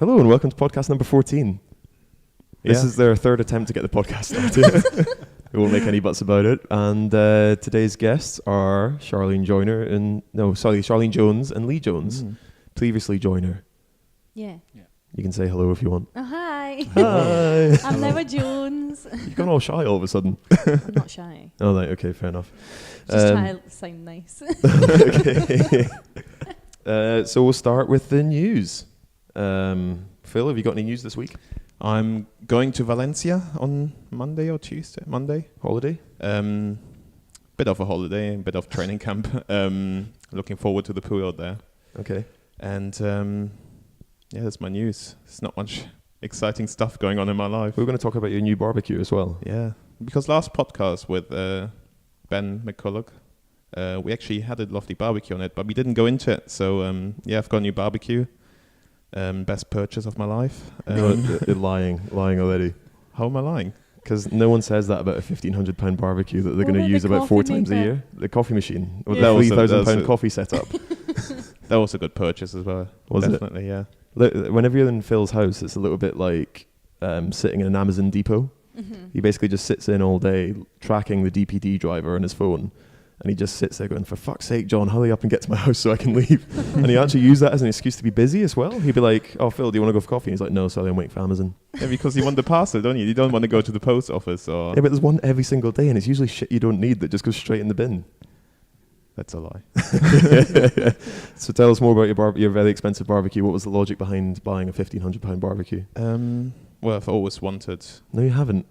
Hello and welcome to podcast number 14. This is their third attempt to get the podcast started. We won't make any buts about it. And today's guests are Charline Jones and Lee Jones. Previously joiner. Yeah. You can say hello if you want. Oh, hi. Hi. I'm never Jones. You've gone all shy all of a sudden. I'm not shy. Oh, right, okay, fair enough. Just try to sound nice. Okay. So we'll start with the news. Phil, have you got any news this week? I'm going to Valencia on Monday or Tuesday. Monday. Holiday? Bit of a holiday, a bit of training camp. Looking forward to the pool out there. Okay. And that's my news. There's not much exciting stuff going on in my life. We're going to talk about your new barbecue as well. Yeah, because last podcast with Ben McCulloch, we actually had a lovely barbecue on it, but we didn't go into it. So I've got a new barbecue. Best purchase of my life. You're lying already. How am I lying? Because no one says that about a £1,500 barbecue that they're going to use about 4 times a year. The coffee machine, or the £3,000 coffee setup. That was a good purchase as well. Was Definitely, yeah. Whenever you're in Phil's house, it's a little bit like sitting in an Amazon depot. Mm-hmm. He basically just sits in all day tracking the DPD driver on his phone. And he just sits there going, for fuck's sake, John, hurry up and get to my house so I can leave. And he actually used that as an excuse to be busy as well. He'd be like, oh, Phil, do you want to go for coffee? And he's like, no, sorry, I'm waiting for Amazon. Yeah, because you want the parcel, don't you? You don't want to go to the post office or... Yeah, but there's one every single day, and it's usually shit you don't need that just goes straight in the bin. That's a lie. So tell us more about your very expensive barbecue. What was the logic behind buying a £1,500 barbecue? Well, I've always wanted... No, you haven't.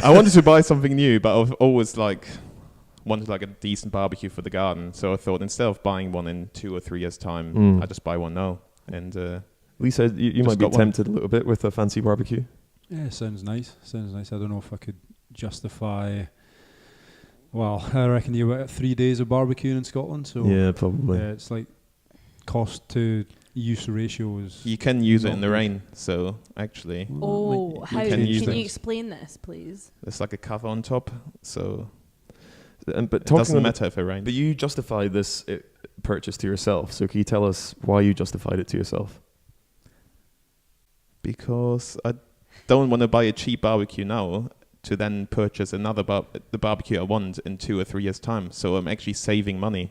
I wanted to buy something new, but I've always wanted a decent barbecue for the garden. So I thought instead of buying one in 2 or 3 years' time, I just buy one now. And Lee said you might be tempted a little bit with a fancy barbecue. Yeah, sounds nice. I don't know if I could justify... Well, I reckon you were 3 days of barbecuing in Scotland. So yeah, probably. It's like cost to use ratio is... You can use it in the rain, so actually... How? Can you explain this, please? There's like a cover on top, so... But it doesn't matter if it rains. But you justified this purchase to yourself, so can you tell us why you justified it to yourself? Because I don't want to buy a cheap barbecue now to then purchase the barbecue I want in 2 or 3 years' time. So I'm actually saving money.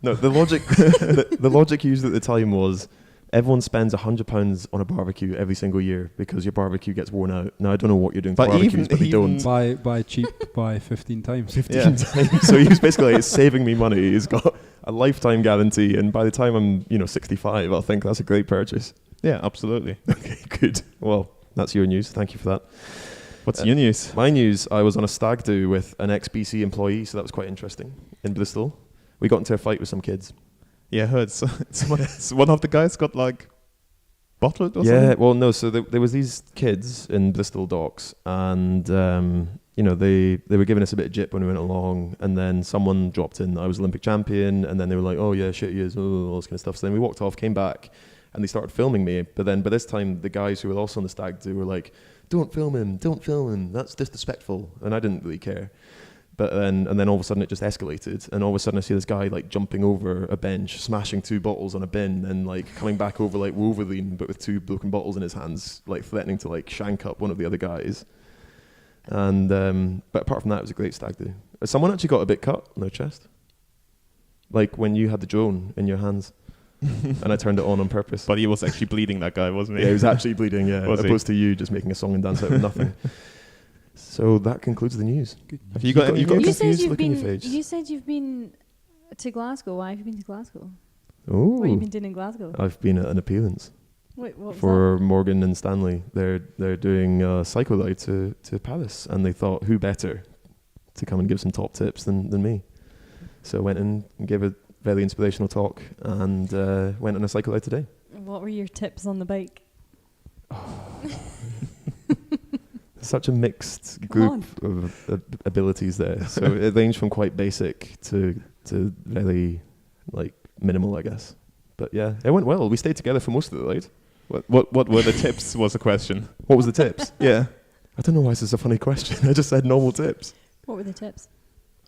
No, the logic the logic used at the time was everyone spends £100 on a barbecue every single year because your barbecue gets worn out. Now I don't know what you're doing to barbecues, but they don't. Buy cheap, buy 15 times. 15 times. So he's basically it's saving me money. He's got a lifetime guarantee, and by the time I'm 65, I'll think that's a great purchase. Yeah, absolutely. Okay, good. Well, that's your news. Thank you for that. What's your news? My news, I was on a stag do with an ex-BC employee, so that was quite interesting, in Bristol. We got into a fight with some kids. Yeah, I heard. So one of the guys got bottled or something? Yeah, well, no, so there was these kids in Bristol docks, and, they were giving us a bit of jip when we went along, and then someone dropped in, I was Olympic champion, and then they were like, oh, yeah, shit, he is, all this kind of stuff. So then we walked off, came back, and they started filming me. But then by this time, the guys who were also on the stag do were like, don't film him, that's disrespectful. And I didn't really care. But then all of a sudden it just escalated, and all of a sudden I see this guy jumping over a bench, smashing 2 bottles on a bin, and coming back over like Wolverine, but with 2 broken bottles in his hands, threatening to shank up one of the other guys. And but apart from that, it was a great stag do. Someone actually got a bit cut on their chest, like when you had the drone in your hands. And I turned it on purpose. But he was actually bleeding, that guy, wasn't he? Yeah, he was actually bleeding, yeah. Was opposed to you just making a song and dance out of nothing. So that concludes the news. Good. Have you got a confused look in your face? You said you've been to Glasgow. Why have you been to Glasgow? Oh, What have you been doing in Glasgow? I've been at an appearance. Wait, what was for Morgan and Stanley. They're doing a cycle ride to Paris, and they thought who better to come and give some top tips than me. So I went and gave a very inspirational talk, and went on a cycle ride today. What were your tips on the bike? Such a mixed group of abilities there. So it ranged from quite basic to very minimal, I guess. But yeah, it went well. We stayed together for most of the ride. What were the tips was the question. What was the tips? Yeah. I don't know why this is a funny question. I just said normal tips. What were the tips?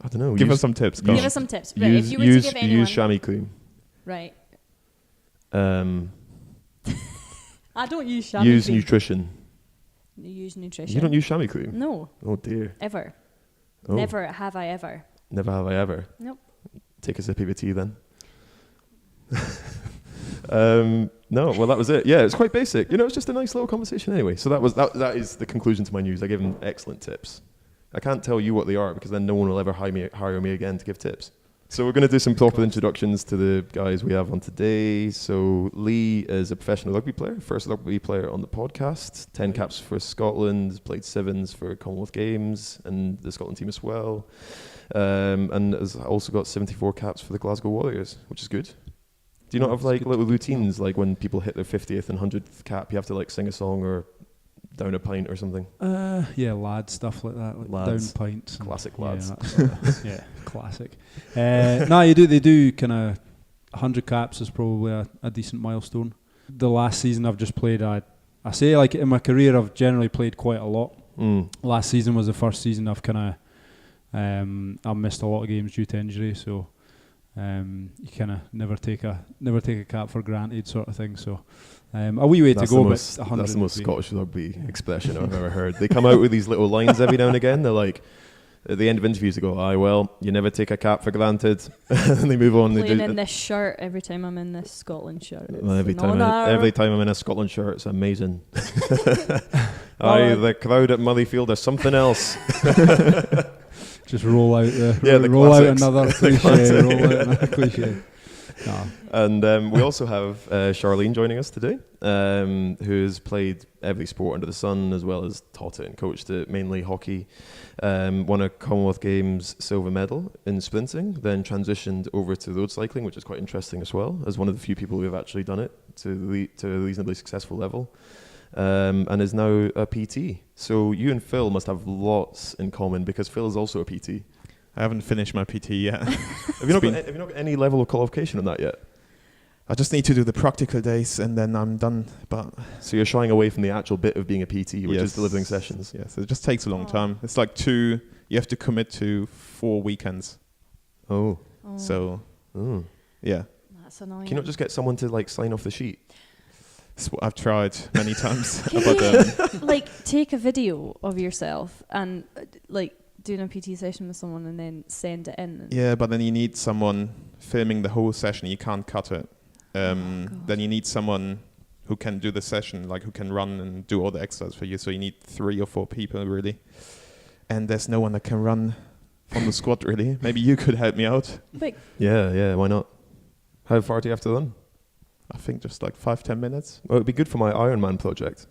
I don't know. Give us some tips. Give us some tips. Right, if you were to give anyone... Use chamois cream. Right. I don't use chamois Use cream. nutrition. You use nutrition. You don't use chamois cream? No, Oh dear. ever. Oh. Never have I ever. Never have I ever. Nope. Take a sip of your tea then. No, well that was it. Yeah, it's quite basic. You know, it's just a nice little conversation anyway. So that is the conclusion to my news. I gave him excellent tips. I can't tell you what they are because then no one will ever hire me again to give tips. So we're going to do some proper introductions to the guys we have on today. So Lee is a professional rugby player, first rugby player on the podcast, 10 caps for Scotland, played sevens for Commonwealth Games and the Scotland team as well. And has also got 74 caps for the Glasgow Warriors, which is good. Do you not have like little routines, like when people hit their 50th and 100th cap, you have to like sing a song or down a pint or something? Yeah, lad stuff like that, like Lads. down pints. Classic lads. Yeah, classic. No, you do. They do kind of 100 caps is probably a decent milestone. The last season I've just played, I say like in my career I've generally played quite a lot. Last season was the first season I've kind of I missed a lot of games due to injury, so you kind of never take a cap for granted, sort of thing. So a wee way to go, but 100. That's the most Scottish rugby expression I've ever heard. They come out with these little lines every now and again. They're like, at the end of interviews, they go, "Aye, well, you never take a cap for granted," and they move on. Playing in this shirt every time I'm in this Scotland shirt. Every time I'm in a Scotland shirt, it's amazing. Aye, the crowd at Murrayfield is something else. Just roll out the roll out classics. another cliche. Roll out another cliche. Nah. And we also have Charline joining us today, who's played every sport under the sun, as well as taught it and coached it, mainly hockey. Won a Commonwealth Games silver medal in sprinting, then transitioned over to road cycling, which is quite interesting as well, as one of the few people who have actually done it to a reasonably successful level. And is now a PT. So you and Phil must have lots in common because Phil is also a PT. I haven't finished my PT yet. Have you not got any level of qualification on that yet? I just need to do the practical days and then I'm done. But So you're shying away from the actual bit of being a PT, which is delivering sessions. Yes, it just takes a long time. It's like you have to commit to 4 weekends. Oh. So, yeah. That's annoying. Can you not just get someone to like sign off the sheet? It's what I've tried many times. Can you like take a video of yourself and like doing a PT session with someone and then send it in? Yeah, but then you need someone filming the whole session. You can't cut it. Then you need someone who can do the session, like who can run and do all the exercise for you. So you need 3 or 4 people really. And there's no one that can run from the squad really. Maybe you could help me out. Wait. Yeah, why not? How far do you have to run? I think just like 5-10 minutes. Well, it'd be good for my Ironman project.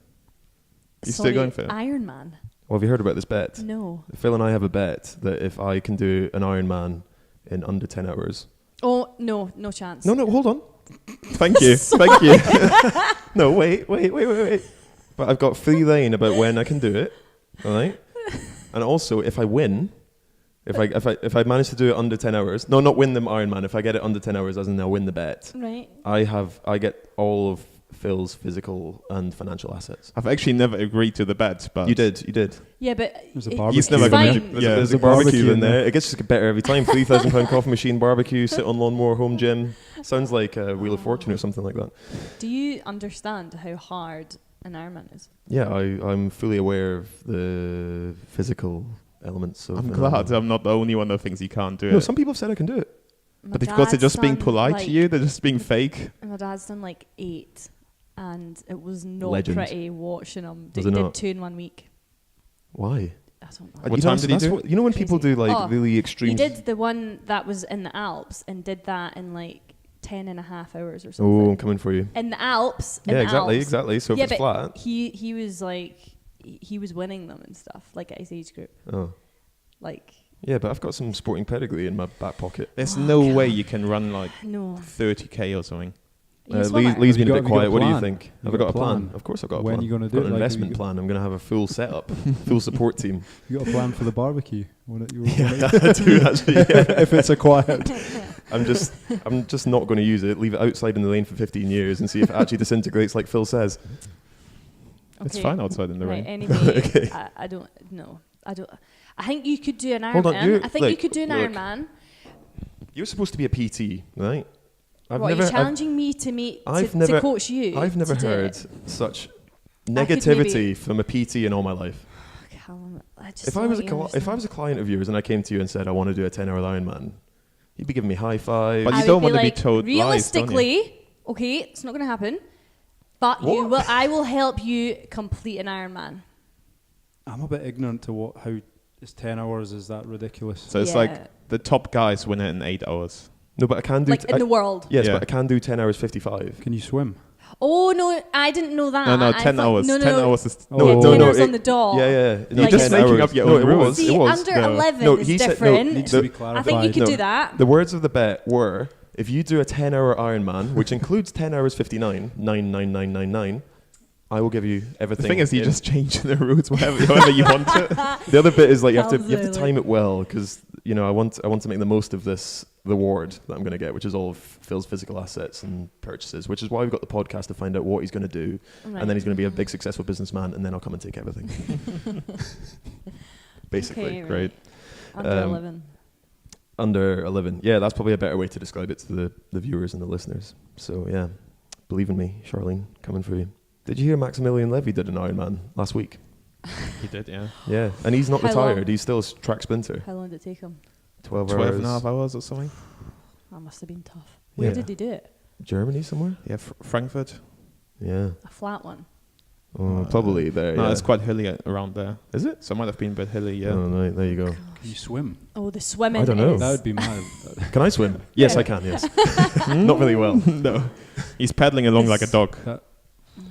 You still going for it? Ironman? Well, have you heard about this bet? No. Phil and I have a bet that if I can do an Ironman in under 10 hours... Oh, no chance. No, hold on. Thank you. Thank you. No, wait. But I've got free rein about when I can do it, all right? And also, if I win, if I manage to do it under 10 hours, no, not win the Ironman, if I get it under 10 hours, as in I'll win the bet, Right. I get all of Phil's physical and financial assets. I've actually never agreed to the bet, but You did. Yeah, but There's a it- barbecue. it's He's never gonna fine. do- There's a barbecue in there. It gets just better every time. £3,000 coffee machine, barbecue, sit on lawnmower, home gym. Sounds like a Wheel of Fortune or something like that. Do you understand how hard an Ironman is? Yeah, I'm fully aware of the physical elements of I'm an glad Ironman. I'm not the only one that thinks you can't do No, it. some people have said I can do it. My But because they're dad's just being done, polite like, to you, they're just being fake. My dad's done like 8, and it was not Legend. pretty watching him. Was He it did not? 2 in 1 week. Why? I don't know. What time did he do it? You know when people do Crazy. like really extreme... He did the one that was in the Alps and did that in like 10 and a half hours or Oh, something. I'm coming for you. In the Alps. Yeah, exactly. So if Yeah, it's but flat... he was like, he was winning them and stuff, like at his age group. Oh. Like, Yeah, but I've got some sporting pedigree in my back pocket. There's Oh, no God. way you can run like no. 30k or something. Are you a swimmer? Lee's Have been you a bit got- have you got quiet. a What do you plan? think? You Have I got got a a plan? plan? Of course I've got a When plan. you gonna I've do got it? an Like, investment you- plan. I'm going to have a full setup, full support team. You got a plan for the barbecue? Yeah, I do actually. Yeah. If it's acquired. I'm just not going to use it. Leave it outside in the rain for 15 years and see if it actually disintegrates like Phil says. It's Okay. fine outside in the Right, rain. anyway, Okay. I don't know. I think you could do an Hold on, Ironman. I think you look, could do an look. Ironman. You're supposed to be a PT, right? What, are you challenging me to coach you? I've never heard such negativity from a PT in all my life. Callum, If I was a client of yours and I came to you and said I want to do a 10-hour Ironman, you'd be giving me high five. But you don't want to be told lies, realistically, okay, it's not going to happen. But I will help you complete an Ironman. I'm a bit ignorant to how is 10 hours, is that ridiculous? So it's like the top guys win it in 8 hours. No, but I can do... in the world. Yes, but I can do 10 hours 55. Can you swim? Oh, no, I didn't know that. No, 10 hours. No, 10 hours is... No, 10 hours on the dot. Yeah. You're just making up your own rules. See, under 11 is different. Needs to be clarified. I think you could do that. The words of the bet were, if you do a 10-hour Ironman, which includes 10 hours 59, 99999, I will give you everything. The thing is, you just change the rules however you want it. The other bit is like you have to time it well, because I want to make the most of this reward that I'm going to get, which is all of Phil's physical assets and purchases, which is why we've got the podcast to find out what he's going to do, and then he's going to be a big successful businessman, and then I'll come and take everything. Basically, okay, great. Under 11. Under 11, yeah, that's probably a better way to describe it to the viewers and the listeners. So yeah, believe in me, Charline, coming for you. Did you hear Maximilian Levy did an Ironman last week? He did, yeah. Yeah, and he's not How retired. long? He's still a track sprinter. How long did it take him? 12 and a half hours or something. That must have been tough. Where did he do it? Germany somewhere? Yeah, Frankfurt. Yeah. A flat one. Oh, probably there. No, yeah. it's quite hilly around there. Is it? So it might have been a bit hilly, yeah. Oh, right, there you go. Can you swim? Oh, the swimming. I don't know. is- That would be mad. Can I swim? Yes, I can. Yes. Not really well. No. He's paddling along like a dog.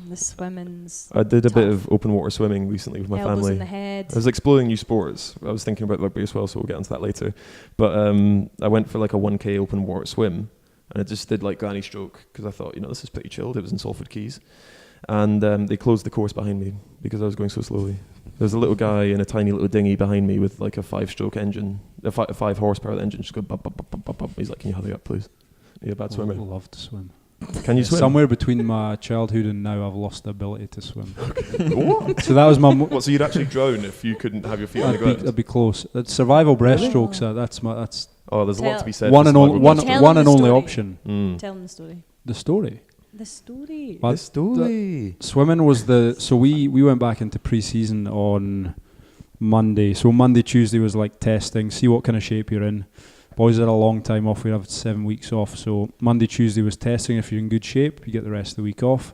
The swimming's. I did a bit tough. of open water swimming recently with my Elbows family. in the head. I was exploring new sports. I was thinking about rugby as well, so we'll get onto that later. But I went for like a 1K open water swim, and I just did like granny stroke because I thought, this is pretty chilled. It was in Salford Quays, and they closed the course behind me because I was going so slowly. There was a little guy in a tiny little dinghy behind me with like a 5-stroke engine, a 5 horsepower engine, just go bop, bop, bop, bop, bop. He's like, "Can you hurry up, please? You're a bad swimmer." I love to swim. Can you swim? Somewhere between my childhood and now, I've lost the ability to swim. What? So that was my. What? So you'd actually drown if you couldn't have your feet on the ground? I'd be close. Survival breaststrokes. That's. Oh, there's a lot to be said. One and for only survival Tell him and the only story. option. Tell them the story. The story. The story. Well, The story. Swimming was so we went back into pre-season on Monday. So Monday, Tuesday was like testing, see what kind of shape you're in. Boys had a long time off. We have 7 weeks off. So Monday, Tuesday was testing. If you're in good shape, you get the rest of the week off.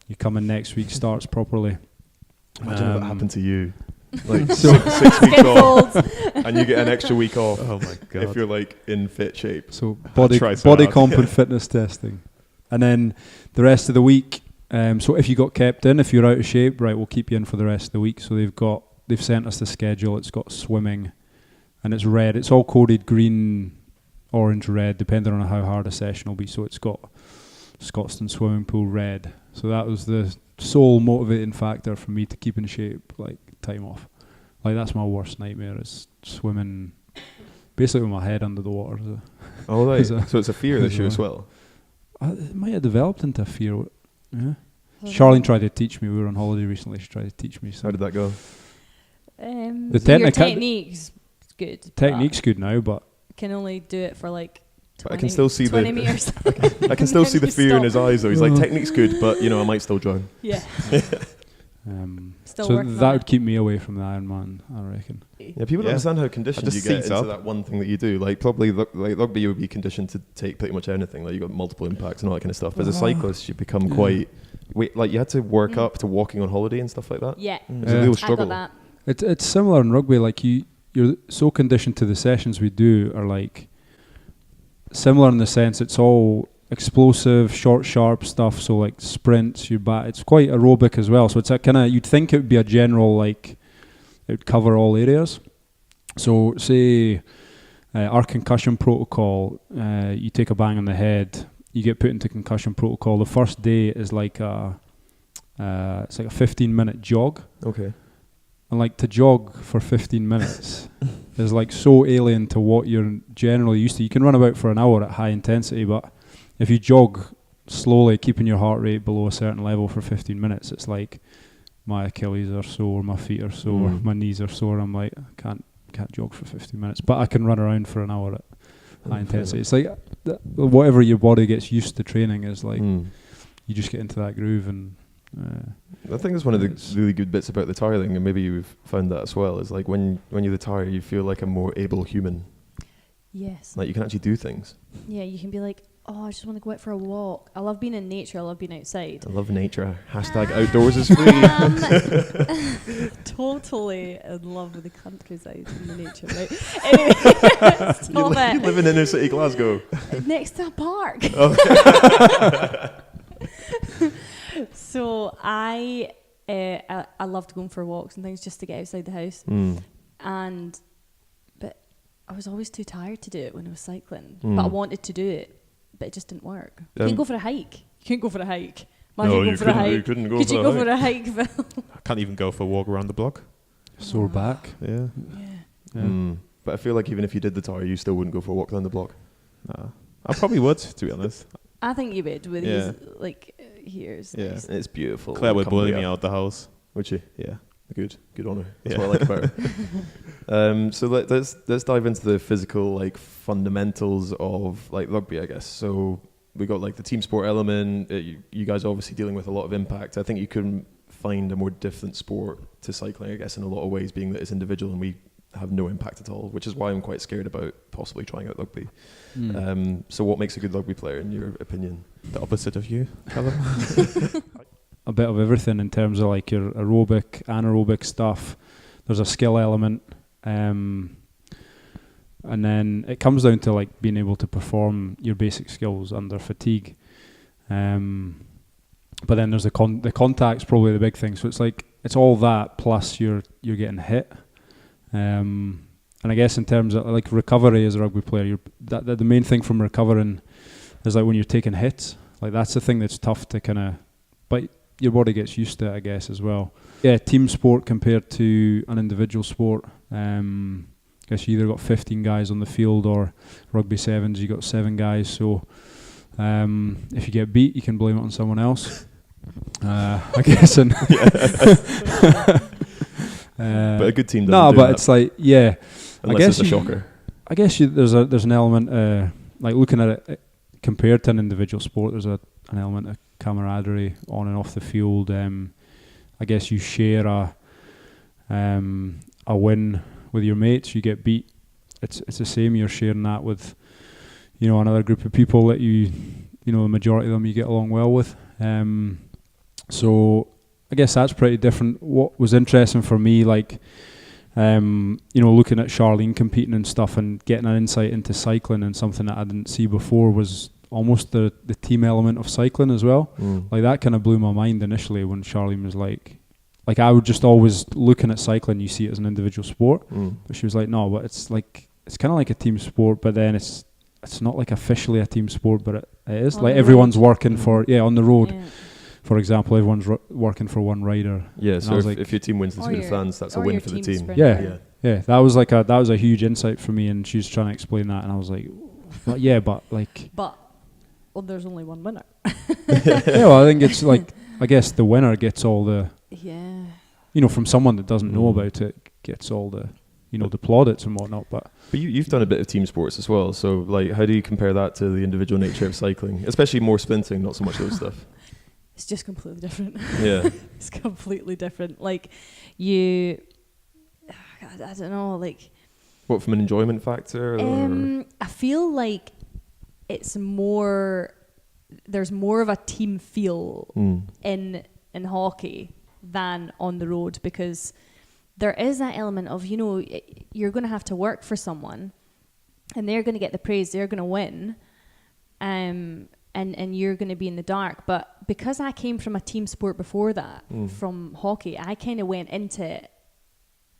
You come in next week, starts properly. Imagine if that happened to you. Like So 6 weeks off, and you get an extra week off. Oh my God. If you're like in fit shape. So body try so body hard. comp and fitness testing. And then the rest of the week, so if you got kept in, if you're out of shape, right, we'll keep you in for the rest of the week. So they've sent us the schedule. It's got swimming, and it's red. It's all coded green, orange, red, depending on how hard a session will be. So it's got Scotstoun swimming pool red. So that was the sole motivating factor for me to keep in shape, like time off. Like that's my worst nightmare, is swimming basically with my head under the water. So. Oh, right. So it's a fear issue as well. It might have developed into a fear. Yeah. Charline tried to teach me. We were on holiday recently. She tried to teach me. How did that go? The Your technique's good. Technique's good now, but Can only do it for like 20, But I can still see 20 the meters. I can still see the You fear in stop. his eyes though. He's like, technique's good, but I might still drown. Yeah. Still so working that on would it. keep me away from the Ironman, I reckon. Yeah, people don't Yeah. understand how conditioned just you get seats into up. that one thing that you do. Like probably like rugby, you would be conditioned to take pretty much anything. Like you got multiple impacts and all that kind of stuff. But as a cyclist, you become quite. Like you had to work up to walking on holiday and stuff like that. Yeah. It was a real struggle. I got that. It's similar in rugby. Like you're so conditioned to the sessions we do are like similar in the sense it's all explosive, short, sharp stuff. So like sprints, it's quite aerobic as well. So it's a kind of, you'd think it would be a general, like it would cover all areas. So say our concussion protocol, you take a bang on the head, you get put into concussion protocol. The first day is like it's like a 15-minute jog. Okay. And like to jog for 15 minutes is like so alien to what you're generally used to. You can run about for an hour at high intensity, but if you jog slowly, keeping your heart rate below a certain level for 15 minutes, it's like my Achilles are sore, my feet are sore, my knees are sore. I'm like, I can't jog for 15 minutes, but I can run around for an hour at high intensity. It's like whatever your body gets used to training is like you just get into that groove. And I think that's one of the really good bits about the tiring, and maybe you've found that as well, is like when you retire, you feel like a more able human. Yes. Like you can actually do things. Yeah, you can be like, oh, I just want to go out for a walk. I love being in nature. I love being outside. I love nature. Hashtag outdoors is free. Totally in love with the countryside and the nature, right? Anyway, You live in inner city Glasgow. next to a park. So I loved going for walks and things just to get outside the house. But I was always too tired to do it when I was cycling. But I wanted to do it, but it just didn't work. You can't go for a hike. You couldn't go for a hike. Imagine going for a hike. Could you go for a hike, Phil? I can't even go for a walk around the block. sore back. Yeah. But I feel like even if you did the tire, you still wouldn't go for a walk down the block. No. I probably would, to be honest. I think you would with these here's Yeah. nice. It's beautiful. Claire would bully me out. out the house. Would she? Yeah. Good on her. That's what I like about her. So let's dive into the physical like fundamentals of like rugby, I guess. So we got like the team sport element. You guys are obviously dealing with a lot of impact. I think you couldn't find a more different sport to cycling, I guess, in a lot of ways, being that it's individual and we have no impact at all, which is why I'm quite scared about possibly trying out rugby. So what makes a good rugby player in your opinion? The opposite of you, Callum. A bit of everything in terms of like your aerobic, anaerobic stuff. There's a skill element, and then it comes down to like being able to perform your basic skills under fatigue. But then there's the contact's probably the big thing. So it's like it's all that plus you're getting hit. And I guess in terms of like recovery as a rugby player, the main thing from recovering is like when you're taking hits. Like that's the thing that's tough to kind of, but your body gets used to it, I guess, as well. Yeah, team sport compared to an individual sport. I guess you either got 15 guys on the field, or rugby sevens, you got 7 guys. So if you get beat, you can blame it on someone else. I guess. And but a good team doesn't no, do but that. it's like, yeah. Unless I guess it's a shocker. I guess there's an element, like looking at it compared to an individual sport, there's an element of camaraderie on and off the field. I guess you share a win with your mates. You get beat, it's the same. You're sharing that with another group of people that the majority of them you get along well with. So I guess that's pretty different. What was interesting for me, like looking at Charline competing and stuff and getting an insight into cycling, and something that I didn't see before was almost the team element of cycling as well. Like that kind of blew my mind initially when Charline was like I would just always looking at cycling, you see it as an individual sport, but she was like, no, but it's kind of like a team sport, but then it's not like officially a team sport, but it is on like everyone's working for on the road. Yeah. For example, everyone's working for one rider. Yeah, so if your team wins the Tour de France, that's a win for the team. Yeah. That was a huge insight for me, and she was trying to explain that, and I was like, well, there's only one winner. Well, I think it's like, I guess the winner gets all the, from someone that doesn't know about it, gets all the, the plaudits and whatnot. But you've done a bit of team sports as well, so like, how do you compare that to the individual nature of cycling, especially more sprinting, not so much those stuff? It's just completely different. Yeah. It's completely different. Like I don't know, like. What, from an enjoyment factor? Or? I feel like it's more, there's more of a team feel in hockey than on the road, because there is that element of, you're going to have to work for someone and they're going to get the praise, they're going to win. And you're going to be in the dark. But because I came from a team sport before that, from hockey, I kind of went into it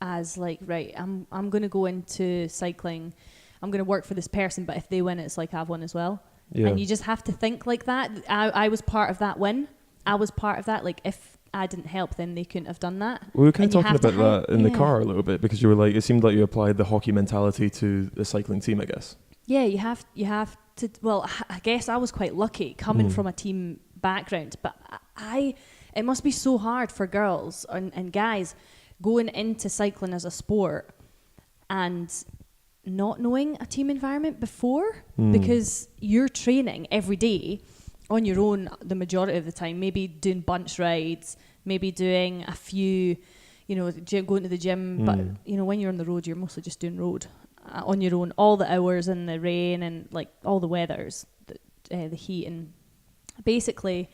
as like, right, I'm going to go into cycling, I'm going to work for this person, but if they win, it's like I've won as well. Yeah. And you just have to think like that. I was part of that win. I was part of that. Like, if I didn't help, then they couldn't have done that. We were kind of talking about that in the car a little bit, because you were like, it seemed like you applied the hockey mentality to the cycling team, I guess. Yeah, you have to. Well, I guess I was quite lucky coming from a team background, but it must be so hard for girls and guys going into cycling as a sport and not knowing a team environment before, because you're training every day on your own the majority of the time, maybe doing bunch rides, maybe doing a few, going to the gym, but when you're on the road, you're mostly just doing road on your own, all the hours in the rain and like all the weathers, the heat, and basically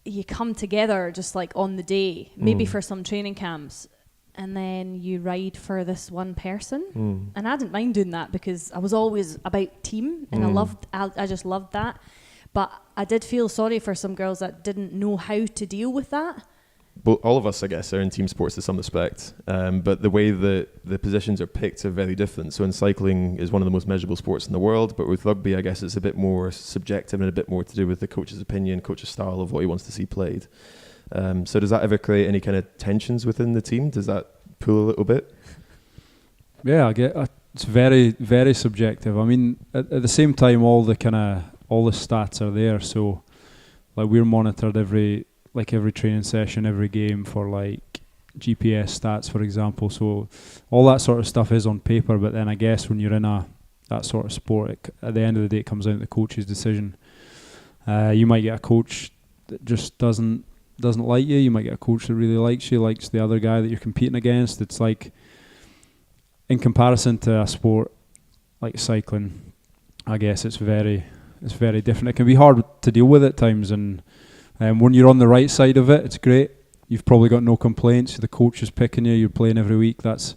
you come together just like on the day, maybe for some training camps, and then you ride for this one person. And I didn't mind doing that because I was always about team, and I just loved that. But I did feel sorry for some girls that didn't know how to deal with that. But all of us, I guess, are in team sports to some respect. But the way that the positions are picked are very different. So in cycling is one of the most measurable sports in the world. But with rugby, I guess it's a bit more subjective and a bit more to do with the coach's opinion, coach's style of what he wants to see played. So does that ever create any kind of tensions within the team? Does that pull a little bit? Yeah, I get it's very, very subjective. I mean, at the same time, all the stats are there. So like we're monitored every training session, every game for like GPS stats, for example. So all that sort of stuff is on paper, but then I guess when you're in that sort of sport, at the end of the day, it comes down to the coach's decision. You might get a coach that just doesn't like you. You might get a coach that really likes you, likes the other guy that you're competing against. It's like, in comparison to a sport like cycling, I guess it's very different. It can be hard to deal with at times, and when you're on the right side of it, it's great. You've probably got no complaints. The coach is picking you. You're playing every week. That's,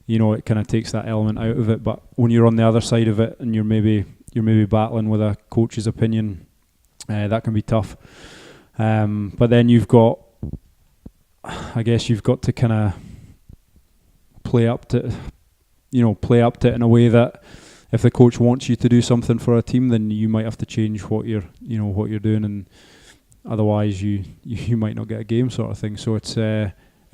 it kind of takes that element out of it. But when you're on the other side of it and you're maybe battling with a coach's opinion, that can be tough. But then you've got to kind of play up to it in a way that if the coach wants you to do something for a team, then you might have to change what you're doing, and otherwise you might not get a game, sort of thing. So it's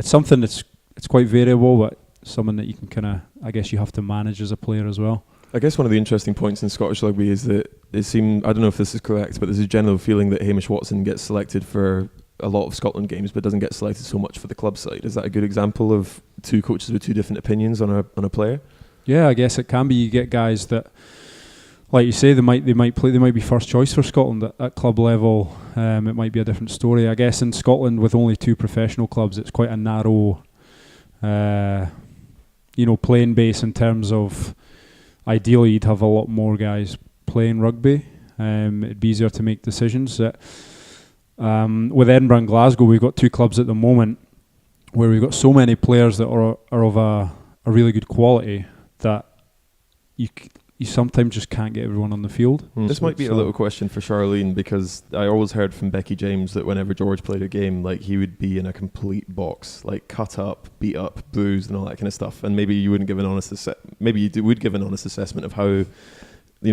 something it's quite variable, but something that you can kind of, I guess, you have to manage as a player as well. I guess one of the interesting points in Scottish rugby is that it seemed, I don't know if this is correct, but there's a general feeling that Hamish Watson gets selected for a lot of Scotland games but doesn't get selected so much for the club side. Is that a good example of two coaches with two different opinions on a player? Yeah, I guess it can be. You get guys that, like you say, they might be first choice for Scotland at club level. It might be a different story. I guess in Scotland, with only two professional clubs, it's quite a narrow playing base in terms of, ideally you'd have a lot more guys playing rugby. It'd be easier to make decisions. With Edinburgh and Glasgow, we've got two clubs at the moment where we've got so many players that are of a really good quality that you sometimes just can't get everyone on the field. This might be a little question for Charline, because I always heard from Becky James that whenever George played a game, like, he would be in a complete box, like cut up, beat up, bruised, and all that kind of stuff. And maybe you wouldn't give an honest would give an honest assessment of how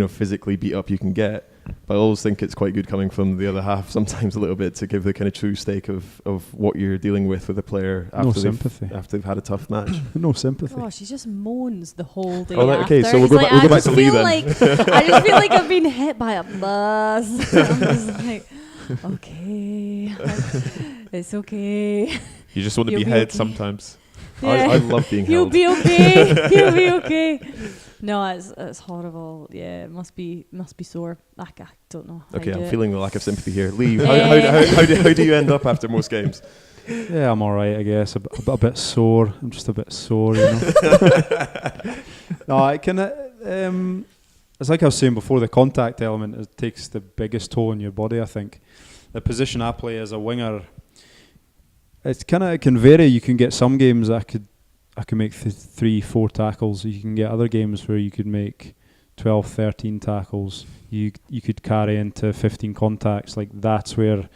physically beat up you can get. But I always think it's quite good coming from the other half sometimes a little bit to give the kind of true stake of what you're dealing with a player after they've had a tough match. No sympathy. Oh, she just moans the whole day. Okay, after. so we'll go back to Lee then. I just feel like I've been hit by a bus. I'm just like, okay, it's okay. You just want to be held sometimes. Yeah. I love being held. You'll be okay. You'll be okay. No, it's horrible. Yeah, it must be sore. I don't know. Okay, I'm feeling the lack of sympathy here. Lee, how do you end up after most games? Yeah, I'm all right, I guess. A bit sore. I'm just a bit sore, No, I can. It's like I was saying before. The contact element takes the biggest toll on your body. I think the position I play as a winger, it can vary. You can get some games I can make 3-4 tackles. You can get other games where you could make 12-13 tackles. You could carry into 15 contacts. Like, that's where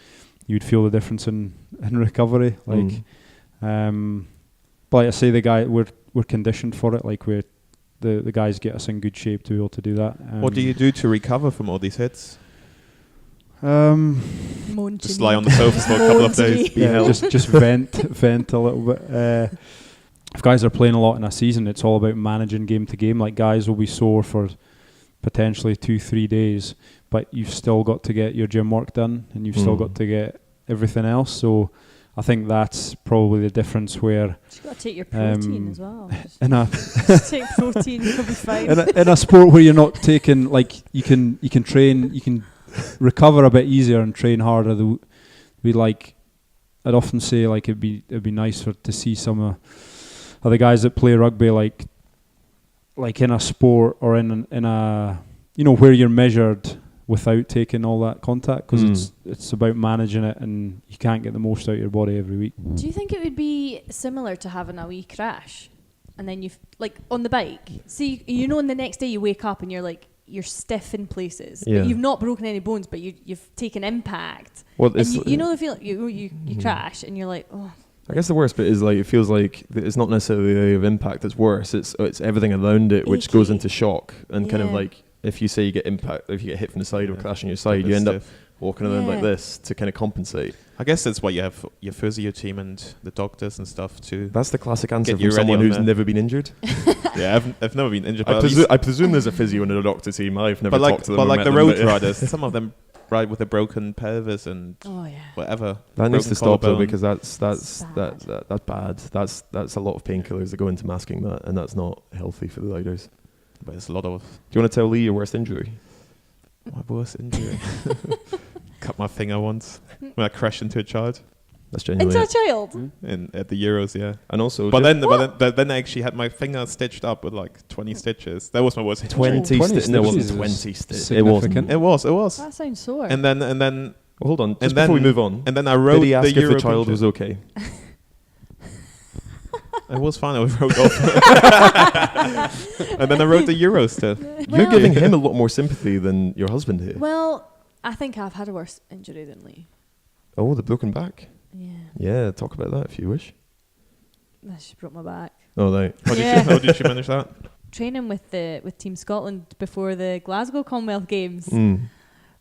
you'd feel the difference in recovery. Like, but like I say, we're conditioned for it. Like, the guys get us in good shape to be able to do that. What do you do to recover from all these hits? Just lie on the sofa for a couple of days. Just vent a little bit. If guys are playing a lot in a season, it's all about managing game to game. Like, guys will be sore for potentially 2-3 days, but you've still got to get your gym work done, and you've still got to get everything else. So I think that's probably the difference where You've got to take your protein as well. in a Just take protein, you'll be fine. in a sport where you're not taking, like, you can train, you can recover a bit easier and train harder. I'd often say, like, it'd be nice to see some of the guys that play rugby, like in a sport or in a where you're measured without taking all that contact, because it's about managing it, and you can't get the most out of your body every week. Do you think it would be similar to having a wee crash, and then like on the bike? See, and the next day you wake up and you're stiff in places. Yeah. But you've not broken any bones, but you've taken impact. Well, and you know the feeling. You crash and you're like, oh. I guess the worst bit is, like, it feels like it's not necessarily the area of impact that's worse. It's everything around it which goes into shock, and kind of like, if you say you get impact, if you get hit from the side or crash on your side, you end up walking around like this to kind of compensate. I guess that's why you have your physio team and the doctors and stuff too. That's the classic answer from someone who's never been injured. Yeah, I've never been injured. I presume there's a physio and a doctor team. I've never talked to them. But like the road riders, some of them ride with a broken pelvis and whatever. That needs to stop though, because that's bad. That's a lot of painkillers that go into masking that, and that's not healthy for the riders. But it's a lot of. Do you want to tell Lee your worst injury? My worst injury. Cut my finger once when I crashed into a child. That's genuinely Into a child? At the Euros, yeah. And also, but then I actually had my finger stitched up with like 20 stitches. That was my worst injury. 20 stitches. No, it wasn't 20 stitches. It wasn't. It was. That sounds sore. And then. Well, hold on. Just before we move on. And then I wrote. Did he ask if the child was okay? It was fine. I wrote off. And then I wrote the Euro stuff. You're giving him a lot more sympathy than your husband here. Well, I think I've had a worse injury than Lee. Oh, the broken back. Yeah. Yeah, talk about that if you wish. She broke my back. Oh, right. How did she manage that? Training with Team Scotland before the Glasgow Commonwealth Games.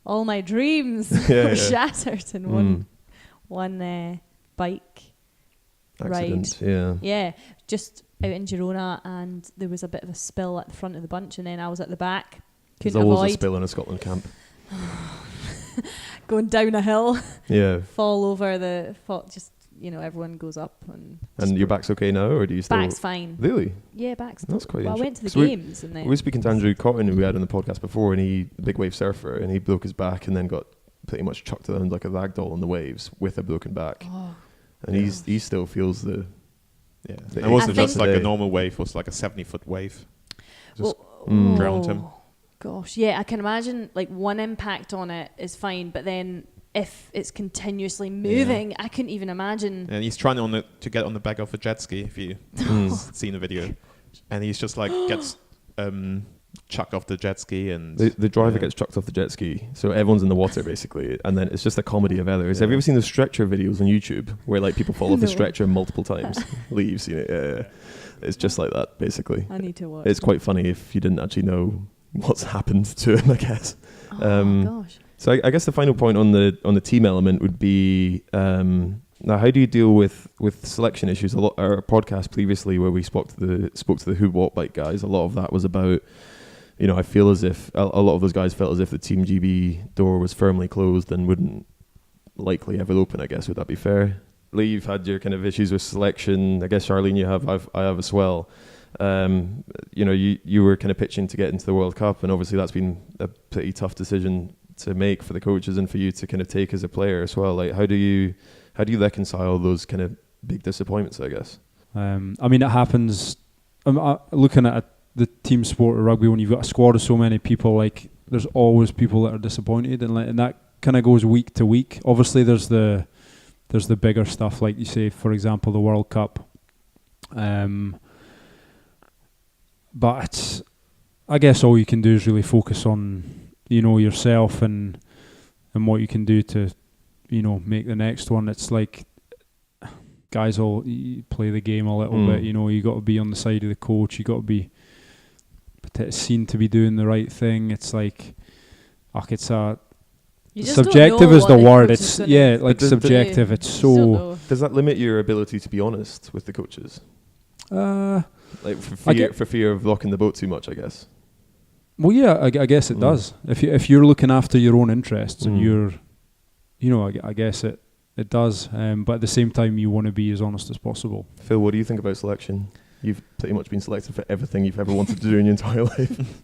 All my dreams were shattered in one bike accident. Ride. Yeah, just out in Girona, and there was a bit of a spill at the front of the bunch, and then I was at the back. There's always a spill in a Scotland camp. Going down a hill. Yeah. Fall over everyone goes up. And your back's okay now, or do you still... Back's fine. Really? Yeah, back's... That's quite I went to the games. And then... We were speaking to Andrew Cotton, who we had on the podcast before, and he, big wave surfer, and he broke his back and then got pretty much chucked around like a rag doll on the waves with a broken back. Oh. And he still feels the... Yeah. It wasn't just like a normal wave, it was like a 70-foot wave. Just drowned him. Gosh, yeah, I can imagine like one impact on it is fine, but then if it's continuously moving, I couldn't even imagine. And he's trying to get on the back of a jet ski, if you've seen the video. And he's just like gets chucked off the jet ski, and the driver gets chucked off the jet ski, so everyone's in the water basically, and then it's just a comedy of errors. Have you ever seen the stretcher videos on YouTube where like people fall off the stretcher multiple times? Lee, you've seen it? Yeah. It's just like that basically. I need to watch. It's quite funny if you didn't actually know what's happened to him, I guess. Gosh. So I guess the final point on the team element would be now, how do you deal with selection issues? Our podcast previously where we spoke to the Who What Bike guys, a lot of that was about, I feel as if a lot of those guys felt as if the Team GB door was firmly closed and wouldn't likely ever open, I guess. Would that be fair? Lee, you've had your kind of issues with selection. I guess Charline, I have as well. You were kind of pitching to get into the World Cup, and obviously that's been a pretty tough decision to make for the coaches and for you to kind of take as a player as well. Like, how do you reconcile those kind of big disappointments, I guess? I mean, it happens. I'm looking at the team sport of rugby, when you've got a squad of so many people, like there's always people that are disappointed, and that kind of goes week to week. Obviously, there's the bigger stuff, like you say, for example, the World Cup. But I guess all you can do is really focus on, yourself and what you can do to, make the next one. It's like guys all play the game a little bit. You got to be on the side of the coach. You got to be seen to be doing the right thing. It's like, it's a subjective is the word. It's subjective. It's so. Does that limit your ability to be honest with the coaches? Like for fear of rocking the boat too much, I guess. Well, yeah, I guess it does. If you're looking after your own interests and you're, I guess it it does. But at the same time, you want to be as honest as possible. Phil, what do you think about selection? You've pretty much been selected for everything you've ever wanted to do in your entire life.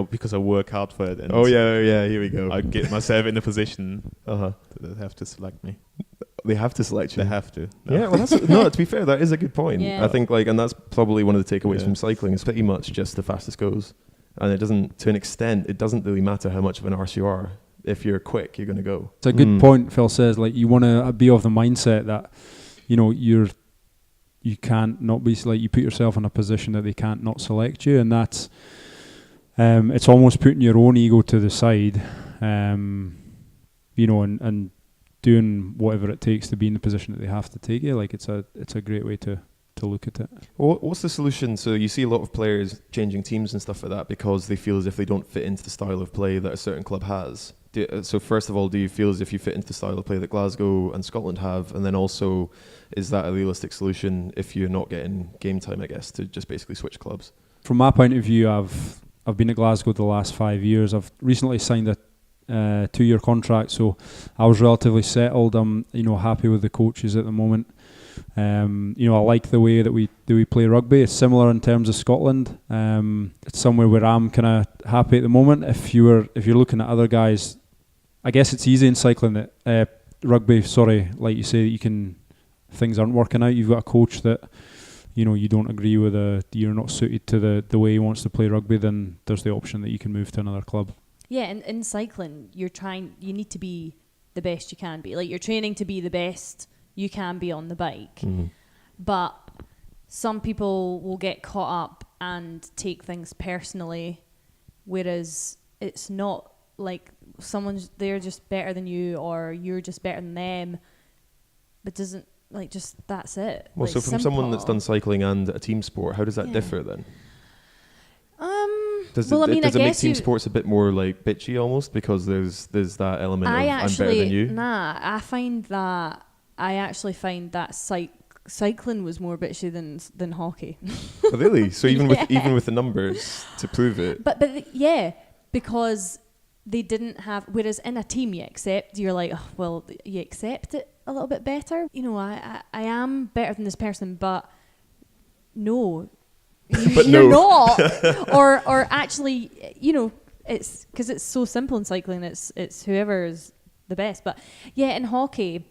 Because I work hard for it. And here we go. I get myself in a position Uh-huh. that they have to select me. They have to select you. They have to. No. Yeah, well, no. To be fair, that is a good point. Yeah. I think, and that's probably one of the takeaways Yeah. from cycling. It's pretty much just the fastest goes, and it doesn't, to an extent, it doesn't really matter how much of an arse you are. If you're quick, you're going to go. It's a good point. Phil says, you want to be of the mindset that, you can't not be you put yourself in a position that they can't not select you, and that's it's almost putting your own ego to the side, and doing whatever it takes to be in the position that they have to take you. It's a great way to look at it. Well, what's the solution? So you see a lot of players changing teams and stuff like that because they feel as if they don't fit into the style of play that a certain club has. So first of all, do you feel as if you fit into the style of play that Glasgow and Scotland have? And then also, is that a realistic solution if you're not getting game time, I guess, to just basically switch clubs? From my point of view, I've been at Glasgow the last 5 years. I've recently signed a 2-year contract, so I was relatively settled. I'm happy with the coaches at the moment. I like the way that we play rugby. It's similar in terms of Scotland. It's somewhere where I'm kind of happy at the moment. If you're looking at other guys, I guess it's easy in cycling that rugby. Sorry, like you say, things aren't working out. You've got a coach that you don't agree with. You're not suited to the way he wants to play rugby. Then there's the option that you can move to another club. Yeah, and in cycling, you need to be the best you can be. You're training to be the best you can be on the bike. Mm-hmm. But some people will get caught up and take things personally, whereas it's not they're just better than you or you're just better than them. But doesn't just that's it. Well, so from someone that's done cycling and a team sport, how does that differ then? Does it make team sports a bit more bitchy almost because there's that element of I'm better than you? Nah, I actually find that cycling was more bitchy than hockey. Oh, really? So even with the numbers to prove it. But because they didn't have. Whereas in a team, you accept. You're you accept it a little bit better. I am better than this person, but no. You're not, or actually, it's because it's so simple in cycling. It's whoever's the best. But yeah, in hockey,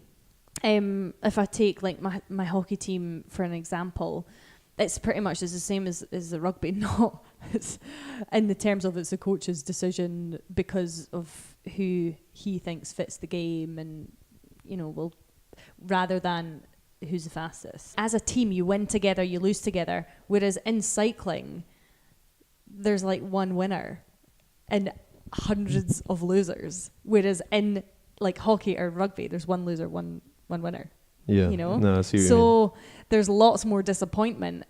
if I take my hockey team for an example, it's pretty much the same as the rugby. Not it's in the terms of it's a coach's decision because of who he thinks fits the game, and rather than who's the fastest. As a team, you win together, you lose together. Whereas in cycling, there's one winner and hundreds of losers. Whereas in hockey or rugby, there's one loser, one winner. Yeah. No, I see what you mean. There's lots more disappointment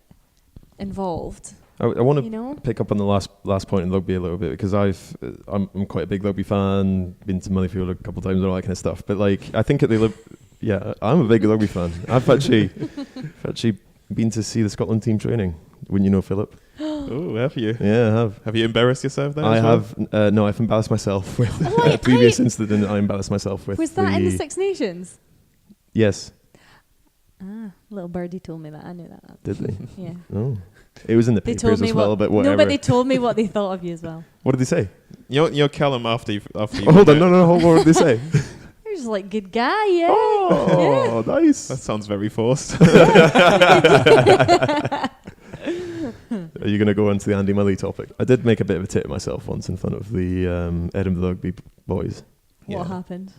involved. I want to pick up on the last point in rugby a little bit because I'm quite a big rugby fan. Been to Murrayfield a couple of times and all that kind of stuff. But I think yeah, I'm a big rugby fan. I've actually been to see the Scotland team training. Wouldn't you know, Philip? Oh, have you? Yeah, I have. Have you embarrassed yourself there? I have. No, I've embarrassed myself with a previous incident. I embarrassed myself with. Was that in the Six Nations? Yes. Little birdie told me that. I knew that. Did they? Yeah. Oh. It was in the papers as well, but whatever. No, but they told me what they thought of you as well. What did they say? You're Callum after you. Hold on, no, hold on. What did they say? You're just good guy, yeah. Oh, yeah. Nice. That sounds very forced. Are you going to go on to the Andy Murray topic? I did make a bit of a tit of myself once in front of the Edinburgh Rugby boys. What happened?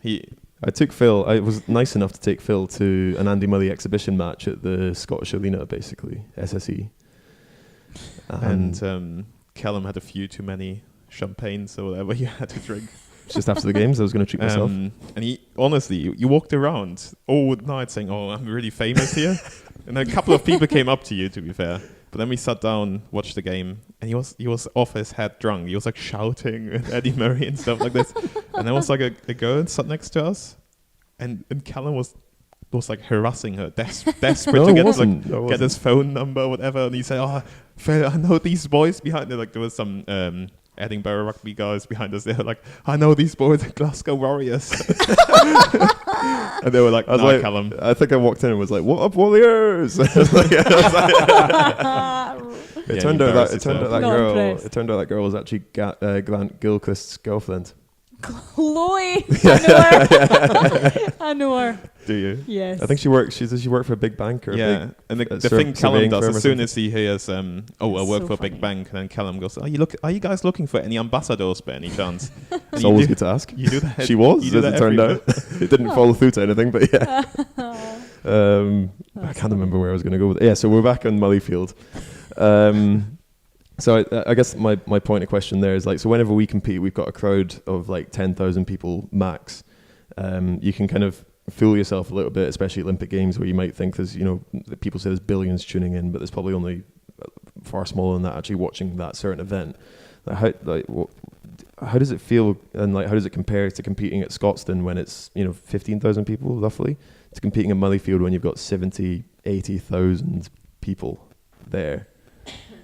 I took Phil. I was nice enough to take Phil to an Andy Murray exhibition match at the Scottish Arena, basically, SSE. And Callum had a few too many champagnes or whatever you had to drink. Just after the games, I was going to treat myself. And you walked around all night saying, "Oh, I'm really famous here." And a couple of people came up to you, to be fair. But then we sat down, watched the game, and he was off his head drunk. He was shouting at Eddie Murray and stuff like this. And there was a girl sat next to us, and Callum was harassing her, desperate to get his phone number or whatever. And he said, "Oh, Phil, I know these boys behind there." There was some Edinburgh Rugby guys behind us. They were like, I know these boys at Glasgow Warriors. And they were like, no, Callum. I think I walked in and was like, what up, Warriors? It turned out that girl was actually Grant Gilchrist's girlfriend. Chloe. I know her. Do you? Yes. I think she worked for a big bank. And the thing Callum does as soon as he hears, I work for a big bank, and then Callum goes, are you guys looking for any ambassadors by any chance? It's always good to ask. You do that. She was, as it turned out. It didn't follow through to anything, but yeah. I can't remember where I was going to go with it. Yeah, so we're back on Murrayfield. So I guess my point of question there is like, so whenever we compete, we've got a crowd of like 10,000 people max. You can kind of fool yourself a little bit, especially Olympic Games, where you might think there's, people say there's billions tuning in, but there's probably only far smaller than that actually watching that certain event. How does it feel, and like how does it compare to competing at Scotstoun when it's 15,000 people roughly, to competing in Murrayfield when you've got 70, 80,000 people there?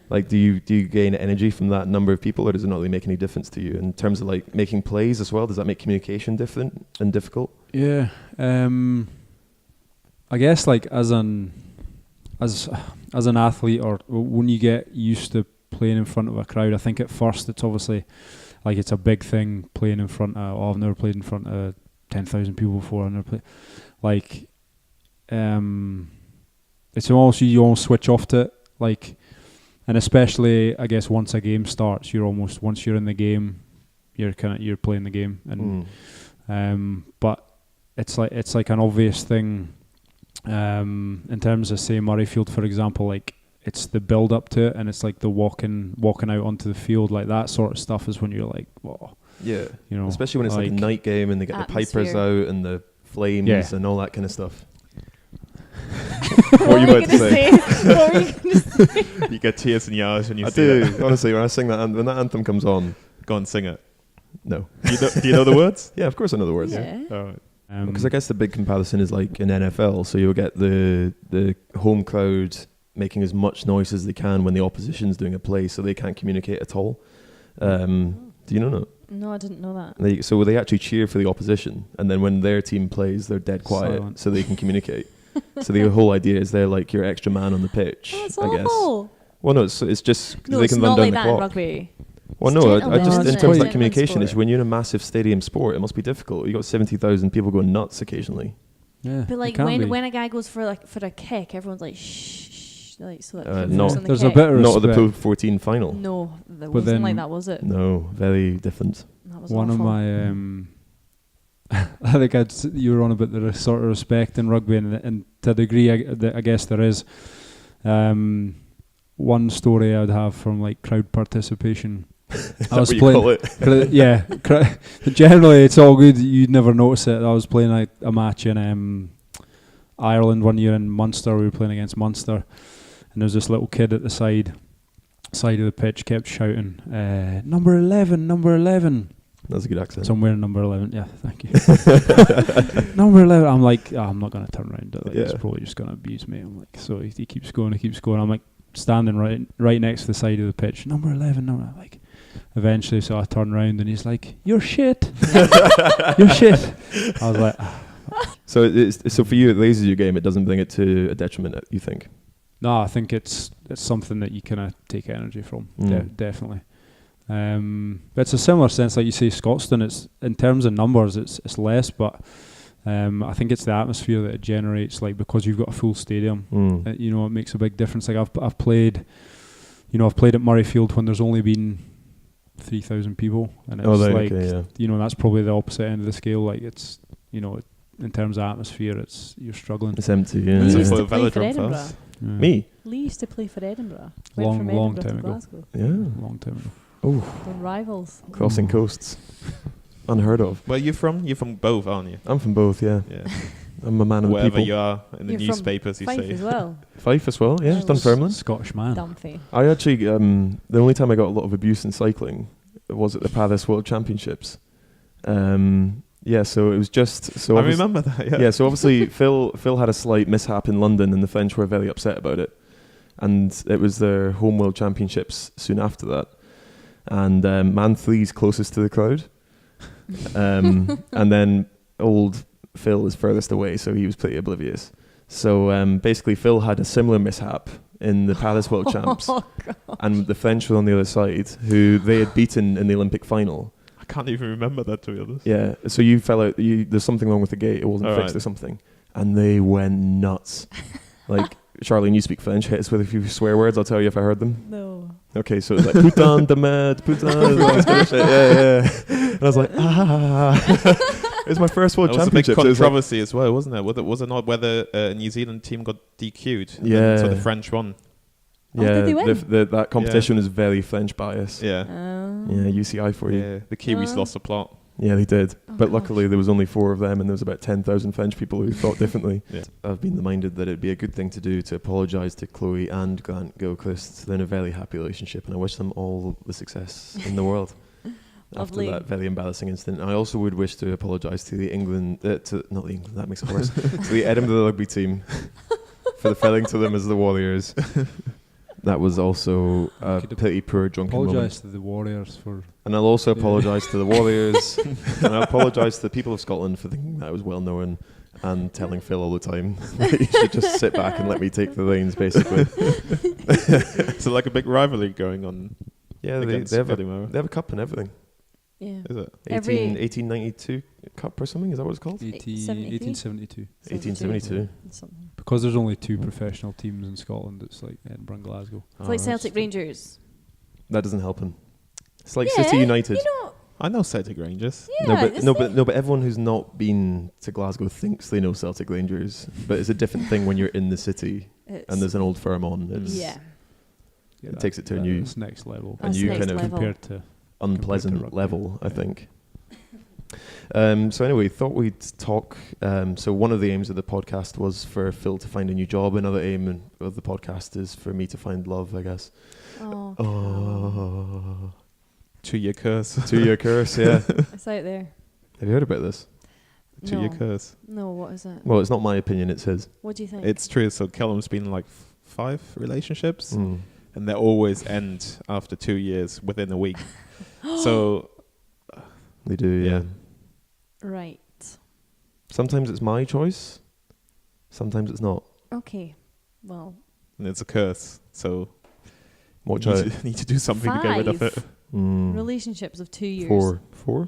Like, do you gain energy from that number of people, or does it not really make any difference to you in terms of like making plays as well? Does that make communication different and difficult? Yeah, I guess like as an athlete, or when you get used to playing in front of a crowd, I think at first it's obviously like it's a big thing playing in front of. I've never played in front of 10,000 people before. I've never played like it's almost you almost switch off to it, like. And especially, I guess, once a game starts, once you're in the game, you're playing the game, and but it's like an obvious thing. In terms of say Murrayfield, for example, like it's the build up to it, and it's like the walking out onto the field, like that sort of stuff is when you're like, whoa. Yeah, especially when it's like a night game and they get atmosphere. The pipers out and the flames and all that kind of stuff. What were you about to say? What were you going to say? You get tears in your eyes when you see it. Honestly, when I sing that, when that anthem comes on, go and sing it. No. Do you know the words? Yeah, of course I know the words. Yeah. All right. Because I guess the big comparison is like in NFL, so you'll get the home crowd making as much noise as they can when the opposition's doing a play, so they can't communicate at all. Do you know that? No, I didn't know that. So they actually cheer for the opposition, and then when their team plays, they're dead quiet, so they can communicate. So the whole idea is they're like your extra man on the pitch, That's I guess. Awful. Well, no, it's just because they can run down like the that clock. In rugby. Well, no, I just in terms of like communication sport. issue, when you're in a massive stadium sport, it must be difficult. You got 70,000 people going nuts occasionally. Yeah, but like when a guy goes for a kick, everyone's like shh, like so that there's a bit of not at the Pool 14 final. No, that wasn't like that, was it? No, very different. That was one awful. of my I think you were on about the sort of respect in rugby, and to a degree, I guess there is. One story I'd have from like crowd participation. I was playing. Yeah, generally it's all good. You'd never notice it. I was playing a match in Ireland one year in Munster. We were playing against Munster, and there was this little kid at the side of the pitch kept shouting, "Number 11, number 11." That's a good accent. Somewhere in number 11. Yeah, thank you. Number 11. I'm like, I'm not going to turn around. It's probably just going to abuse me. I'm like, so he keeps going. I'm like standing right next to the side of the pitch. Number 11. I'm like, eventually, so I turn around and he's like, "You're shit. You're shit." I was like, So for you, it raises your game. It doesn't bring it to a detriment, you think? No, I think it's something that you kind of take energy from. Definitely. But it's a similar sense, like you say, Scotstoun. It's in terms of numbers, it's less, but I think it's the atmosphere that it generates. Like because you've got a full stadium, it makes a big difference. Like I've played at Murrayfield when there's only been 3,000 people, and it's that's probably the opposite end of the scale. Like it's in terms of atmosphere, you're struggling. It's empty. Yeah. Lee used to play for Edinburgh. Me? Lee used to play for Edinburgh. Long time ago. Glasgow. Yeah, long time ago. Oh, the rivals. Crossing coasts. Unheard of. Where are you from? You're from both, aren't you? I'm from both, yeah. I'm a man of the Wherever people. you are in the newspapers, you Fife say. as well. Fife as well, yeah. Dunfermline. Scottish man. Dumpy. I actually, the only time I got a lot of abuse in cycling was at the Paris World Championships. So it was just... So I remember that, yeah. Yeah, so obviously Phil had a slight mishap in London and the French were very upset about it. And it was their home World Championships soon after that. and Manthley's closest to the crowd, and then old Phil is furthest away, so he was pretty oblivious. So basically, Phil had a similar mishap in the Paris World Champs, and the French were on the other side, who they had beaten in the Olympic final. I can't even remember that, to be honest. Yeah, so you fell out. There's something wrong with the gate. It wasn't All fixed right. or something, and they went nuts. Like, Charline, you speak French. Hit us with a few swear words. I'll tell you if I heard them. No. Okay, so it's like putain de merde, putain, all this kind of shit. Yeah. And I was like, It was my first World That was a Championship. big so it was like- controversy as well, wasn't it? Was it not whether a New Zealand team got DQ'd? and Yeah. So the French won. Oh, did they win? That competition is very French bias. Yeah. Yeah, UCI for you. Yeah. The Kiwis lost the plot. Yeah, they did. Oh, But gosh. luckily there was only 4 of them, and there was about 10,000 French people who thought differently. Yeah. I've been reminded that it'd be a good thing to do to apologise to Chloe and Grant Gilchrist. They're in a very happy relationship, and I wish them all the success in the world after Lovely. that very embarrassing incident. I also would wish to apologise to the England, not the England, that makes it worse, to the Edinburgh rugby team for referring to them as the Warriors. That was also a Could pretty poor drunken moment. Apologise to the Warriors for. And I'll also Yeah. apologise to the Warriors, and I'll apologise to the people of Scotland for thinking that I was well known and telling Phil all the time that he should just sit back and let me take the reins, basically. So like a big rivalry going on. Yeah, against they have Edinburgh. a cup and everything. Yeah. Is it? Every- 1892 cup or something, is that what it's called? 1872. 1872. Something. Because there's only 2 professional teams in Scotland, it's like Edinburgh and Glasgow. It's like Celtic Rangers. That doesn't help him. It's like Yeah, City United. You know, I know Celtic Rangers. yeah, But everyone who's not been to Glasgow thinks they know Celtic Rangers. But it's a different thing when you're in the city and there's an old firm on. It's yeah. It takes it to a new- It's next level. And That's you next kind of level. compared to. unpleasant rugby. level, I think. So anyway, thought we'd talk. So one of the aims of the podcast was for Phil to find a new job. Another aim of the podcast is for me to find love, I guess. Oh. Oh, 2-year curse. 2-year curse, yeah. It's out there. Have you heard about this? 2-year No. curse. No, what is it? Well, it's not my opinion, it's his. What do you think? It's true. So Callum's been in like 5 relationships, Mm. and they always end after 2 years within a week. So They do, yeah. Right. Sometimes it's my choice, sometimes it's not. Okay. Well, and it's a curse. So Watch you out. need to do something to get rid of it. 5 Mm. relationships of 2 years. 4?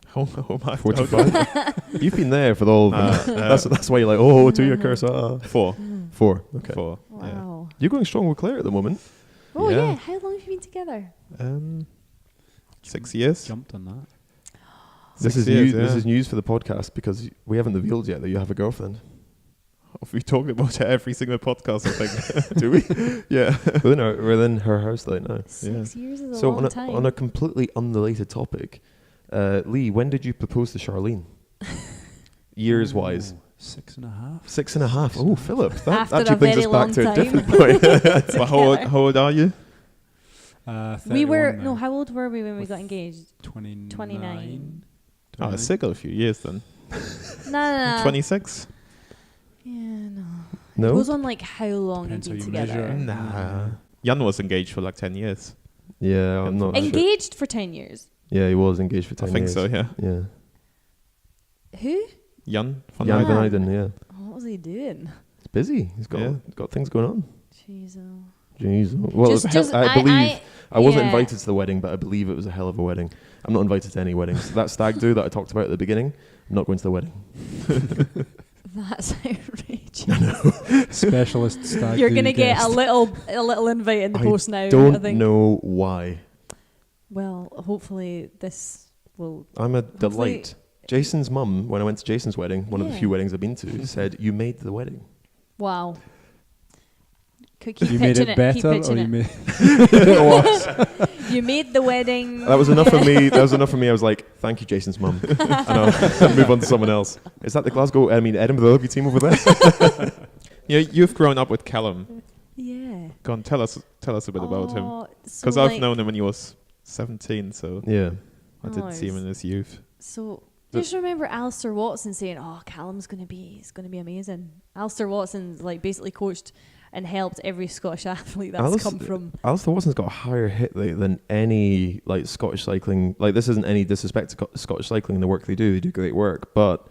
How am I? 4 to 5? You've been there for all of them. That's why you're like, 2-year curse. 4. 4, okay. 4. Yeah. Wow. You're going strong with Claire at the moment. Oh Yeah. yeah. How long have you been together? 6 years. Jumped on that. This 6 is years, news. This yeah. is news for the podcast because we haven't revealed yet that you have a girlfriend. We talk about it every single podcast, I think. Do we? Yeah, we're in her house right now. 6 years is a So long time. on a completely unrelated topic, Lee, when did you propose to Charline? Years wise, 6.5. 6.5. Oh, Philip, that After actually a brings very us back long to a time. different point. But how old are you? We were 31 no. now. How old were we when we With got engaged? 29. Oh, it's still a few years then. No. 26? Yeah, no. It No, goes on like how long Depends you've how been you together. measure it. Nah. Jan was engaged for like 10 years. yeah, I'm not sure. Engaged for 10 years. Yeah, he was engaged for 10 I think years. so, yeah. Yeah, Who? Jan van Jan Eyden. van Eyden. Yeah, What was he doing? he's busy. He's got things going on. Jeez. Jeez. Well, I believe. I wasn't yeah. invited to the wedding, but I believe it was a hell of a wedding. I'm not invited to any weddings. That stag do that I talked about at the beginning, I'm not going to the wedding. That's outrageous. Specialist stag. You're do gonna get guest. a little invite in the I post now. I Don't think. know why. Well, hopefully this will. I'm a Hopefully- delight. Jason's mum, when I went to Jason's wedding, one of the Yeah. few weddings I've been to, said, "You made the wedding." Wow. Keep You made pitching it Keep better, or pitching you it. made It was. You made the wedding. That was enough for me. That was enough for me. I was like, "Thank you, Jason's mum," and I'll move on to someone else. Is that the Edinburgh rugby team over there? Yeah, you've grown up with Callum. Yeah. Go on, tell us a bit about him. So Because like, I've known him when he was 17, so Yeah. I didn't see him in his youth. So Just remember Alistair Watson saying, "Oh, Callum's going to be amazing." Alistair Watson's like basically coached and helped every Scottish athlete that's come from. Alistair Watson's got a higher hit rate than any like Scottish cycling. Like, this isn't any disrespect to Scottish cycling and the work they do great work, but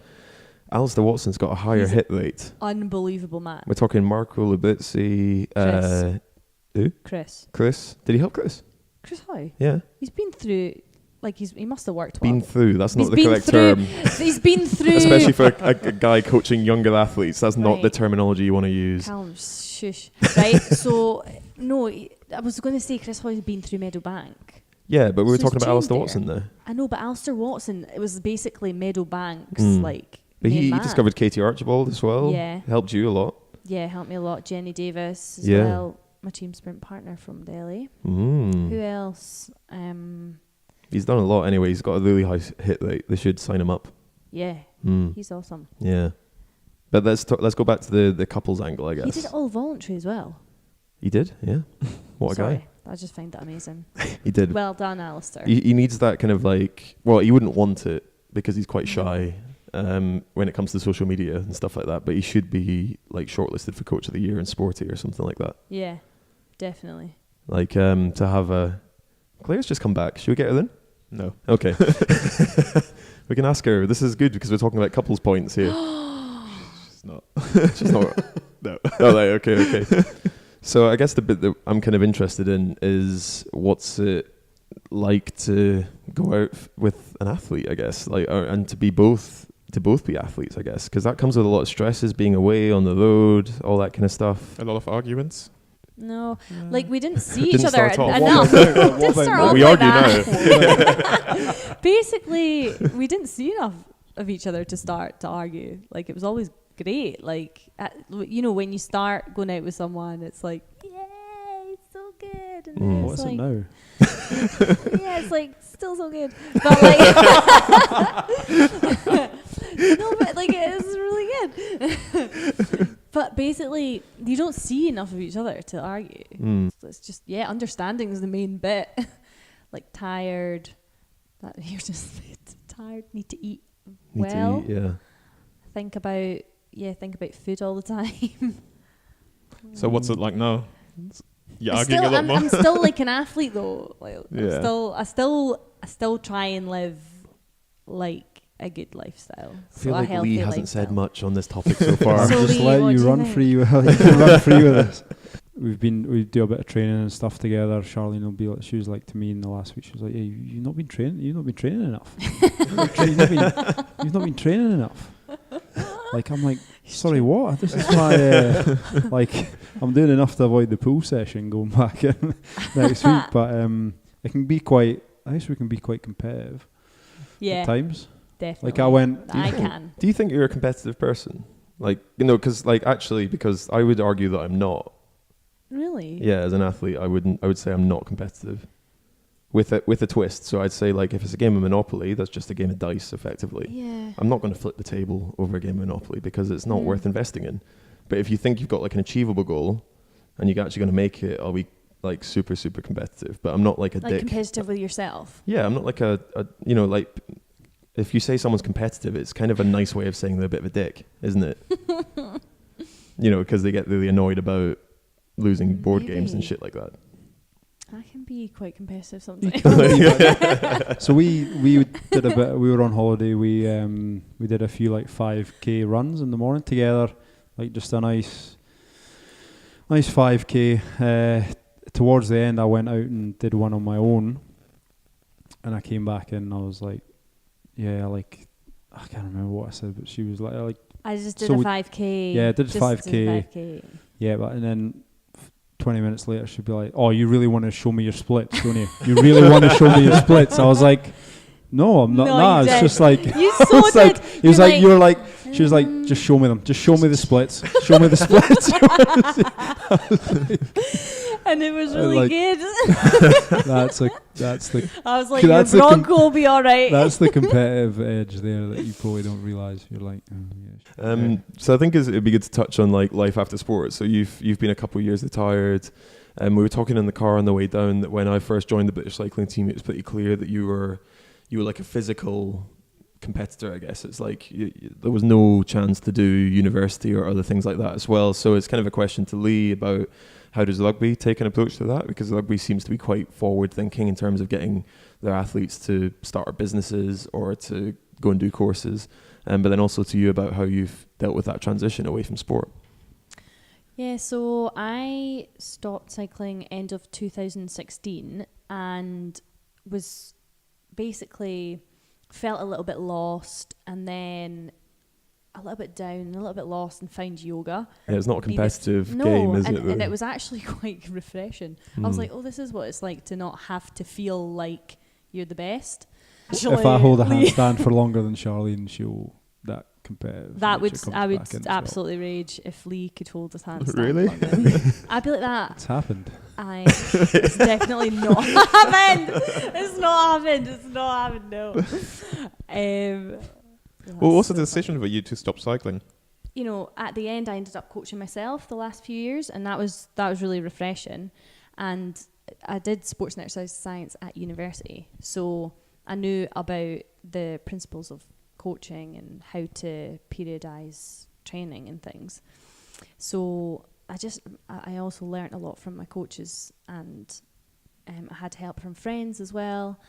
Alistair Watson's got a higher hit rate. Unbelievable man. We're talking Marco Lubitzi. Who? Chris. Did he help Chris? Chris Hoy? Yeah. He's been through, like, he must have worked well. Been through, that's not the correct term. He's been through. Especially for a guy coaching younger athletes, that's not the terminology you want to use. Callum, shush. Right, so, no, I was going to say Chris Hoy's been through Meadowbank. Yeah, but we were So talking he's about Alistair trained Watson there. I know, but Alistair Watson, it was basically Meadowbank's, like, But he main man. discovered Katie Archibald as well. Yeah. Helped you a lot. Yeah, helped me a lot. Jenny Davis as Yeah. well. My team sprint partner from Delhi. Mm. Who else? He's done a lot anyway. He's got a really high hit rate. They should sign him up. Yeah, Mm. he's awesome. Yeah. But let's go back to the couples angle, I guess. He did it all voluntary as well. He did, yeah. What a Sorry, guy. I just find that amazing. He did. Well done, Alistair. He needs that kind of like, well, he wouldn't want it because he's quite shy when it comes to social media and stuff like that. But he should be like shortlisted for Coach of the Year in Sporty or something like that. Yeah, definitely. Like to have a... Claire's just come back. Should we get her then? No. Okay. We can ask her. This is good because we're talking about couples points here. She's not. She's not... No. Oh, right, okay. So I guess the bit that I'm kind of interested in is what's it like to go out with an athlete, I guess, like, and to both be athletes, I guess, because that comes with a lot of stresses, being away on the road, all that kind of stuff. A lot of arguments. No, like we didn't see Didn't each other start off. enough. Didn't start off We like argue that. Basically, we didn't see enough of each other to start to argue. Like, it was always great. Like, when you start going out with someone, it's like, yay, it's so good. And then What's it's like, it now? yeah, it's like still so good. But like, no, but like it's really good. But basically, you don't see enough of each other to argue. So it's just, understanding is the main bit. Like, tired. That you're just tired. Need to eat well. Need to eat, yeah. Think about food all the time. So what's it like now? You're I'm arguing a lot more. I'm still like an athlete though. Like, Yeah. I still try and live like a good lifestyle. I feel like Lee hasn't said lifestyle. much on this topic so far. I'm So just Lee, let what you do you run think? free. You can run free with this. We do a bit of training and stuff together. Charline will be like, she was like to me in the last week. She was like, "Yeah, you've not been training. You've not been training enough. You've not been training enough." Like, I'm like, sorry, what? This is my like, I'm doing enough to avoid the pool session going back in next week. But it can be quite. I guess we can be quite competitive at times. Definitely. Like, I went. I can. Do you think you're a competitive person? Like, because I would argue that I'm not. Really? Yeah, as an athlete, I would say I'm not competitive. With a twist. So I'd say, like, if it's a game of Monopoly, that's just a game of dice, effectively. Yeah. I'm not going to flip the table over a game of Monopoly because it's not worth investing in. But if you think you've got like an achievable goal and you're actually going to make it, I'll be like super, super competitive. But I'm not like a Like dick. competitive with yourself. Yeah, I'm not like a like, if you say someone's competitive, it's kind of a nice way of saying they're a bit of a dick, isn't it? Because they get really annoyed about losing board games and Maybe. shit like that. I can be quite competitive sometimes. So we did a bit. We were on holiday. We did a few like 5K runs in the morning together, like just a nice 5K. Towards the end, I went out and did one on my own, and I came back and I was like, yeah, like I can't remember what I said, but she was like I just did So a we- 5K. yeah, I did just 5K. Yeah, but and then 20 minutes later she'd be like, "Oh, you really want to show me your splits, don't you? You really want to show me your splits?" I was like, "No, I'm not. No, Nah, you it's did. just like You so it's like did. he was You're like, you're like, she was like, just show me them, just show me the splits, show me the splits." And it was really like- good. that's the I was like, that's your the Bronco will be all right. that's the competitive edge there that you probably don't realize. You're like, oh, yeah. So I think it'd be good to touch on like life after sport. So you've been a couple of years retired. We were talking in the car on the way down that when I first joined the British cycling team, it was pretty clear that you were like a physical competitor, I guess. It's like there was no chance to do university or other things like that as well. So it's kind of a question to Lee about how does rugby take an approach to that? Because rugby seems to be quite forward thinking in terms of getting their athletes to start businesses or to go and do courses. But then also to you about how you've dealt with that transition away from sport. Yeah, so I stopped cycling end of 2016 and was basically felt a little bit lost and then a little bit down, a little bit lost, and found yoga. Yeah, it's not a competitive game, is it? And it was actually quite refreshing. I was like, oh, this is what it's like to not have to feel like you're the best. If I hold a handstand for longer than Charline, she'll that competitive. I would absolutely rage if Lee could hold his handstand. Really? I'd be like that. It's happened. It's definitely not happened. It's not happened. No. What was the decision for you to stop cycling? You know, at the end, I ended up coaching myself the last few years, and that was really refreshing. And I did sports and exercise science at university, so I knew about the principles of coaching and how to periodize training and things. So I also learnt a lot from my coaches, and I had help from friends as well.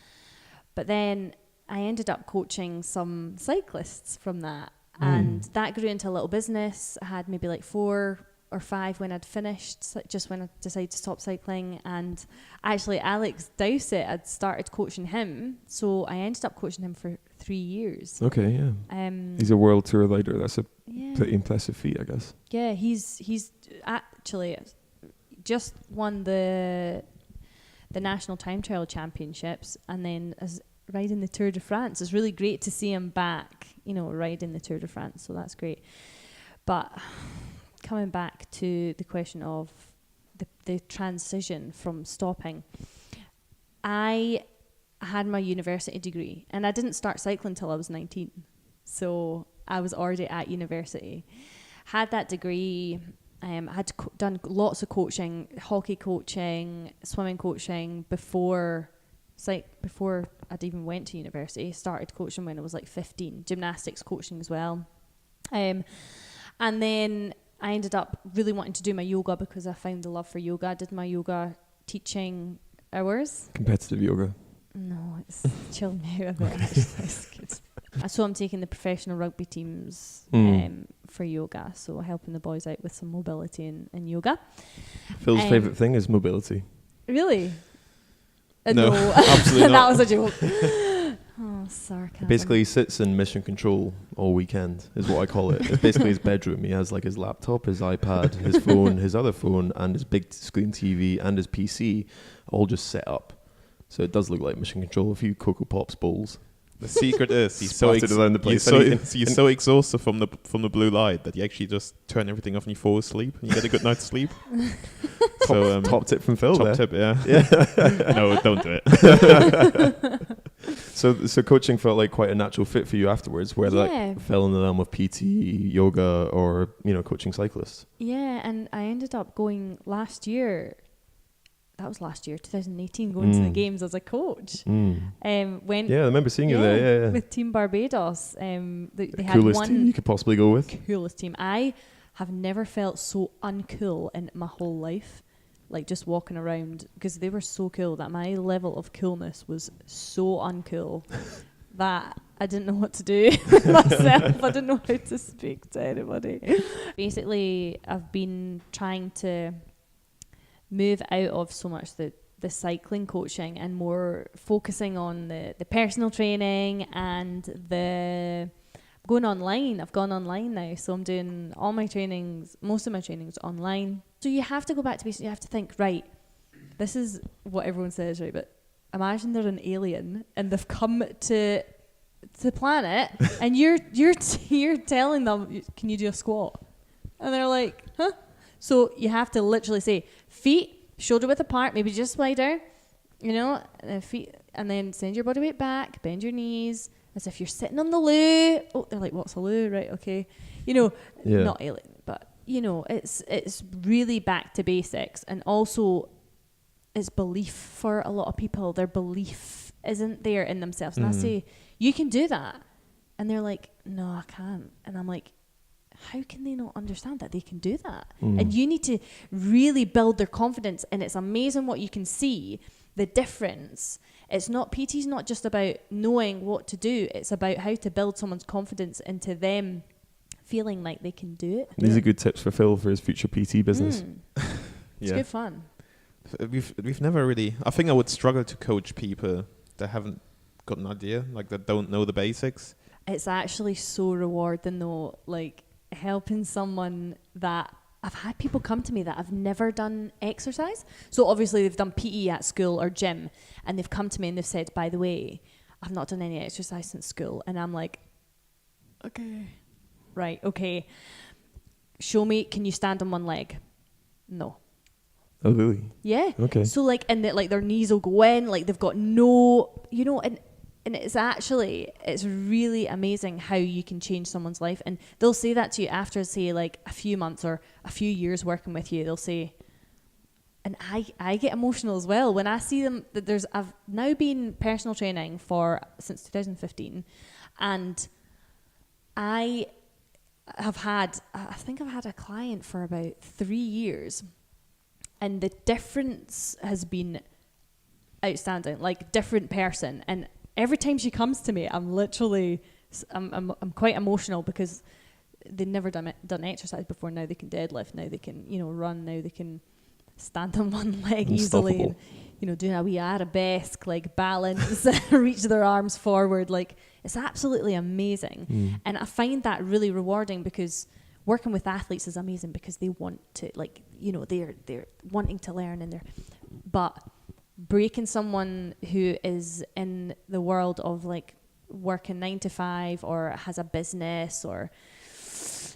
But then I ended up coaching some cyclists from that, and that grew into a little business. I had maybe like 4 or 5 when I'd finished, just when I decided to stop cycling. And actually Alex Dowsett, I'd started coaching him, so I ended up coaching him for 3 years. Okay, yeah. He's a world tour rider. That's a pretty impressive feat, I guess. Yeah, he's actually just won the National Time Trial Championships, and then as riding the Tour de France. It's really great to see him back, riding the Tour de France, so that's great. But coming back to the question of the transition from stopping, I had my university degree, and I didn't start cycling until I was 19, so I was already at university. Had that degree, had done lots of coaching, hockey coaching, swimming coaching before I'd even went to university. Started coaching when I was like 15, gymnastics coaching as well. And then I ended up really wanting to do my yoga because I found the love for yoga. I did my yoga teaching hours. Competitive yoga? No, it's chilled me out a bit. It's good. So I'm taking the professional rugby teams for yoga, so helping the boys out with some mobility and yoga. Phil's favourite thing is mobility. Really? No, absolutely not. That was a joke. Oh, sarcasm. Basically, he sits in mission control all weekend, is what I call it. It's basically his bedroom. He has like his laptop, his iPad, his phone, his other phone, and his big screen TV and his PC, all just set up. So it does look like mission control. A few Cocoa Pops bowls. The secret is he's so around the place. You're so exhausted from the blue light that you actually just turn everything off and you fall asleep and you get a good night's sleep. So top tip from Phil. Top tip, yeah. No, don't do it. So coaching felt like quite a natural fit for you afterwards, where that fell in the realm of PT, yoga, or coaching cyclists. Yeah, and I ended up going last year. That was last year, 2018, going to the games as a coach. I remember seeing you there. Yeah. With Team Barbados. They had coolest team you could possibly go with. Coolest team. I have never felt so uncool in my whole life, like just walking around, because they were so cool that my level of coolness was so uncool that I didn't know what to do with myself. I didn't know how to speak to anybody. Basically, I've been trying to move out of so much the cycling coaching and more focusing on the personal training and going online. I've gone online now, so I'm doing all my trainings, most of my trainings online. So you have to go back to basics. You have to think, right, this is what everyone says, right, but imagine they're an alien and they've come to the planet and you're telling them, can you do a squat? And they're like, huh? So you have to literally say, feet shoulder width apart, maybe just wider, feet, and then send your body weight back, bend your knees, as if you're sitting on the loo. Oh, they're like, what's a loo? Right, okay. Not alien, but, it's really back to basics. And also, it's belief for a lot of people. Their belief isn't there in themselves. And I say, you can do that. And they're like, no, I can't. And I'm like, how can they not understand that they can do that? And you need to really build their confidence. And it's amazing what you can see, the difference. It's not, PT's not just about knowing what to do. It's about how to build someone's confidence into them feeling like they can do it. These are good tips for Phil for his future PT business. It's good fun. We've never really, I think I would struggle to coach people that haven't got an idea, like that don't know the basics. It's actually so rewarding though, like helping someone that I've had people come to me that have never done exercise. So obviously they've done PE at school or gym, and they've come to me and they've said, by the way, I've not done any exercise since school. And I'm like, okay. Show me, can you stand on one leg? No. Oh, really? Yeah. Okay. So like, and like their knees will go in, like they've got no, you know, and it's really amazing how you can change someone's life. And they'll say that to you after, say, like a few months or a few years working with you. They'll say, and I get emotional as well when I see them. That I've now been personal training since 2015, and I think I've had a client for about 3 years, and the difference has been outstanding, like different person. And every time she comes to me, I'm quite emotional because they've never done exercise before. Now they can deadlift, now they can, run, now they can stand on one leg easily, and, doing a wee arabesque, like balance, reach their arms forward. Like, it's absolutely amazing. And I find that really rewarding because working with athletes is amazing because they want to, like, they're wanting to learn, but breaking someone who is in the world of like working 9 to 5 or has a business or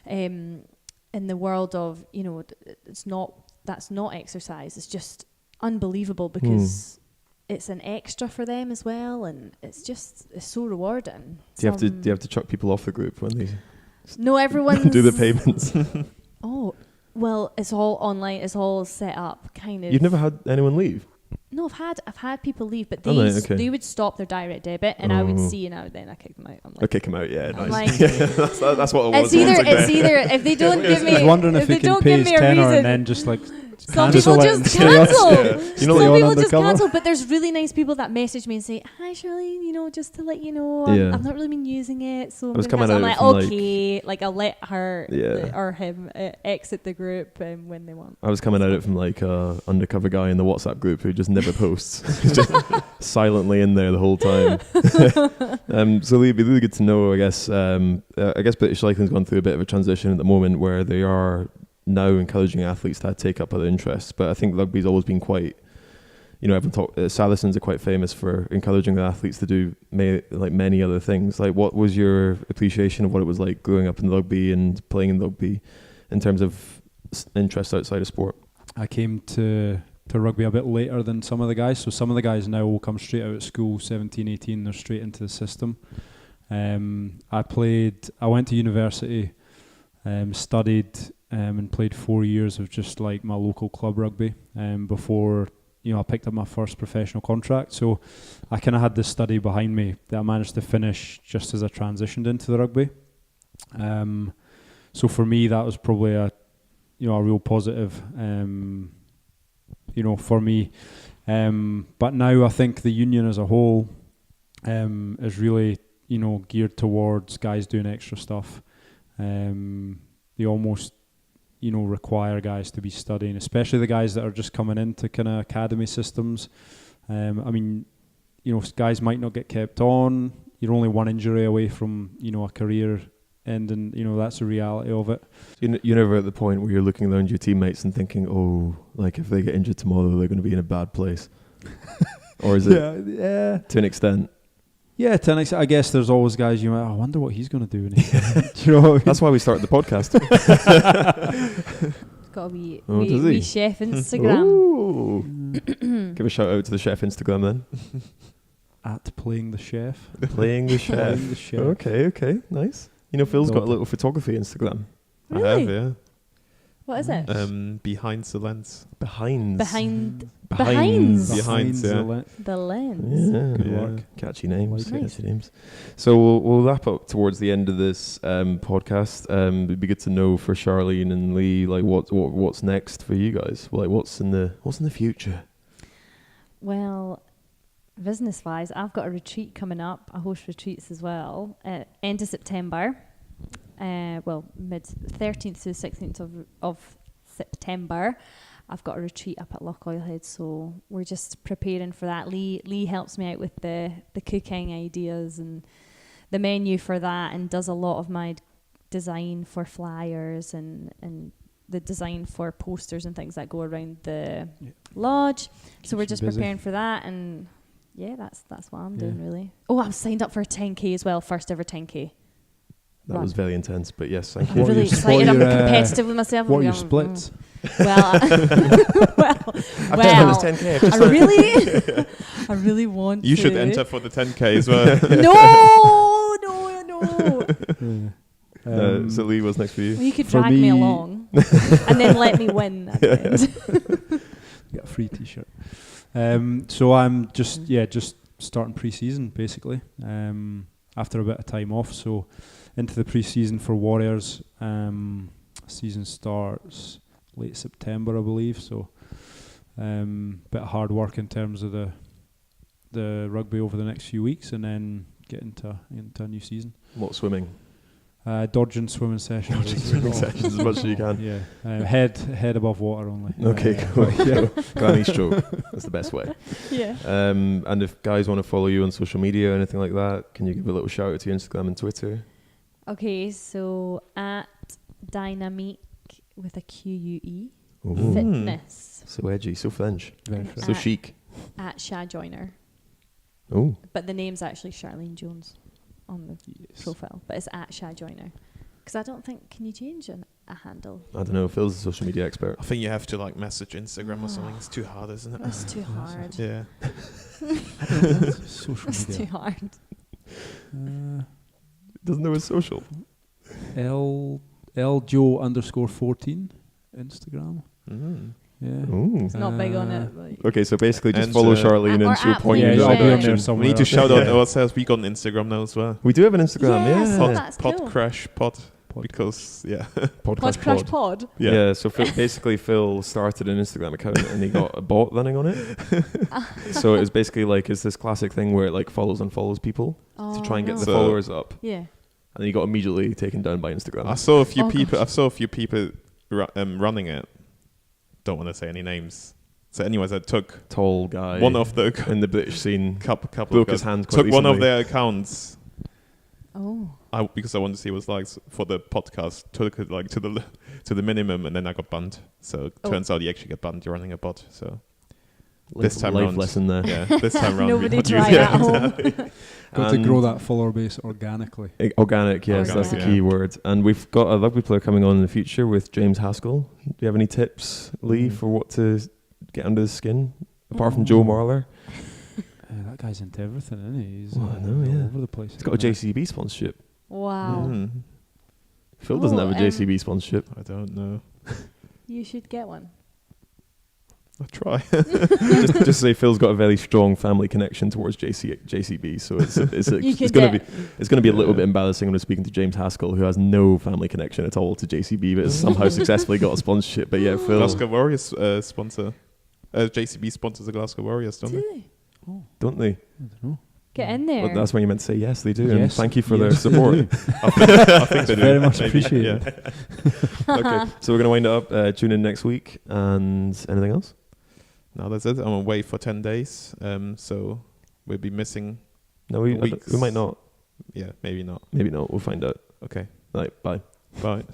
in the world of, that's not exercise. It's just unbelievable because it's an extra for them as well, and it's so rewarding. Do you have to chuck people off the group when they no, everyone's do the payments? Oh, well, it's all online. It's all set up, kind of. You've never had anyone leave? No, I've had people leave, but they would stop their direct debit, and I would see, and then I kick them out. I'm like, kick them out, yeah, nice. Like, that's what it was. It's either if they don't give me, I was wondering if they don't can pay give his me a tenor reason, and then just like some people just cancel. Some people just cancel, but there's really nice people that message me and say, "Hi, Charline, just to let you know, I've not really been using it, so I'm like, okay, like I'll let her or him exit the group when they want." I was coming at it from like a undercover guy in the WhatsApp group who just never posts, just silently in there the whole time. So it'd be really good to know. I guess British cycling's gone through a bit of a transition at the moment where they are now encouraging athletes to take up other interests, but I think rugby's always been quite, Saracens are quite famous for encouraging their athletes to do many other things. Like, what was your appreciation of what it was like growing up in rugby and playing in rugby in terms of interests outside of sport? I came to rugby a bit later than some of the guys, so some of the guys now will come straight out of school, 17, 18, they're straight into the system. I went to university, studied and played 4 years of just like my local club rugby before I picked up my first professional contract. So I kind of had this study behind me that I managed to finish just as I transitioned into the rugby. So for me, that was probably a real positive, for me. But now I think the union as a whole is really, geared towards guys doing extra stuff. They almost require guys to be studying, especially the guys that are just coming into kind of academy systems. Guys might not get kept on. You're only one injury away from, a career ending. That's the reality of it. You're never at the point where you're looking around your teammates and thinking, oh, like if they get injured tomorrow, they're going to be in a bad place. Or is it to an extent? Yeah, to an extent, I guess there's always guys I wonder what he's going to do. Do you know what I mean? That's why we started the podcast. Got a wee chef Instagram. Ooh. Give a shout out to the chef Instagram then. At Playing the Chef. Playing the Chef. Okay, nice. Phil's got a little photography Instagram. Really? I have, yeah. What is it? Behind the lens. Behind. Behind Behinds. the lens. Yeah, Good Yeah. work. Catchy names. Nice. Catchy names. So we'll wrap up towards the end of this podcast. It'd be good to know for Charline and Lee, like what's next for you guys. Like what's in the future. Well, business-wise, I've got a retreat coming up. I host retreats as well. End of September. Mid 13th to 16th of September. I've got a retreat up at Lochgoilhead, so we're just preparing for that. Lee helps me out with the cooking ideas and the menu for that, and does a lot of my design for flyers and the design for posters and things that go around the lodge. So we're just preparing for that, and yeah, that's what I'm doing really. Oh, I'm signed up for a 10k as well, first ever 10k. That was very intense, but yes, thank I'm you. really excited. I'm competitive with myself. What are your splits? Well, I've done this 10k. I really want. You to. should enter for the 10k as well. No. So Lee, what's next for you? Well, you could For drag me me- along and then let me win at the end. Get a free T-shirt. So I'm just starting pre-season basically. After a bit of time off, so into the pre-season for Warriors. Season starts late September, I believe. So bit of hard work in terms of the rugby over the next few weeks, and then get into a new season. What swimming? Dodging swimming sessions. Swimming sessions as much as you can. Yeah, head above water only. Okay, cool. Granny stroke. That's the best way. Yeah. And if guys want to follow you on social media or anything like that, can you give a little shout out to your Instagram and Twitter? Okay, so at Dynamique with a QUE Ooh. fitness. So edgy, so French, Very And fresh. so chic. At Sha Joyner, Oh, but the name's actually Charline Jones on the profile, but it's at Sha Joyner. Because I don't think, can you change a handle? I don't know. Phil's a social media expert. I think you have to like message Instagram or something. It's too hard, isn't it? That's too hard. Yeah. Social That's too media. hard. Doesn't know his social. LJoe_14 Instagram. Mm. Yeah. Ooh. It's not big on it. Like. Okay, so basically just And, follow or Charline and she'll at point you Yeah, in the I'll right be on there direction. somewhere. We need to else. shout out ourselves. We got an Instagram now as well. We do have an Instagram, Yes. yeah. Oh, that's cool. PodCrash pod. Because PodCrash pod. Yeah. So basically Phil started an Instagram account and he got a bot running on it. So it was basically like, it's this classic thing where it like follows and follows people to try and get the So- followers up. Yeah. And then he got immediately taken down by Instagram. I saw a few Oh, people. gosh. I saw a few people running it. Don't want to say any names. So, anyways, I took Tall guy. one of the in the British scene. couple Broke of his guys, hand quite took one of recently. their accounts. Oh. Because I wanted to see what it was like for the podcast. Took it like to the minimum, and then I got banned. So it turns out you actually get banned. You're running a bot. So this time life round, lesson there. yeah, this time round, Nobody we're not tried using at it. home. Got to And- grow that follower base organically. Organic, yes, that's the Organic, key word. And we've got a rugby player coming on in the future with James Haskell. Do you have any tips, Lee, for what to get under the skin? Apart from Joe Marler? That guy's into everything, isn't he? He's Oh, I know, all yeah. over the place. He's got a JCB sponsorship. Wow. Mm, Phil doesn't Oh, have a JCB sponsorship. I don't know. You should get one. I'll try. just say Phil's got a very strong family connection towards JCB, so You it's could going to get- be it's going to be a little bit embarrassing when we're speaking to James Haskell, who has no family connection at all to JCB, but has somehow successfully got a sponsorship. But yeah, Phil, Glasgow Warriors sponsor. JCB sponsors the Glasgow Warriors, don't they? don't they? I don't know. Get in there. Well, that's when you meant to say yes, they do, and Yes, thank you for yes, their they support. do. I think they do. Very much Maybe. appreciated. Yeah. Okay, so we're going to wind it up. Tune in next week, and anything else? No, that's it. I'm away for 10 days. So we'll be missing. No, we Weeks. might not. Yeah, maybe not. Maybe not. We'll find out. Okay. Right, bye. Bye.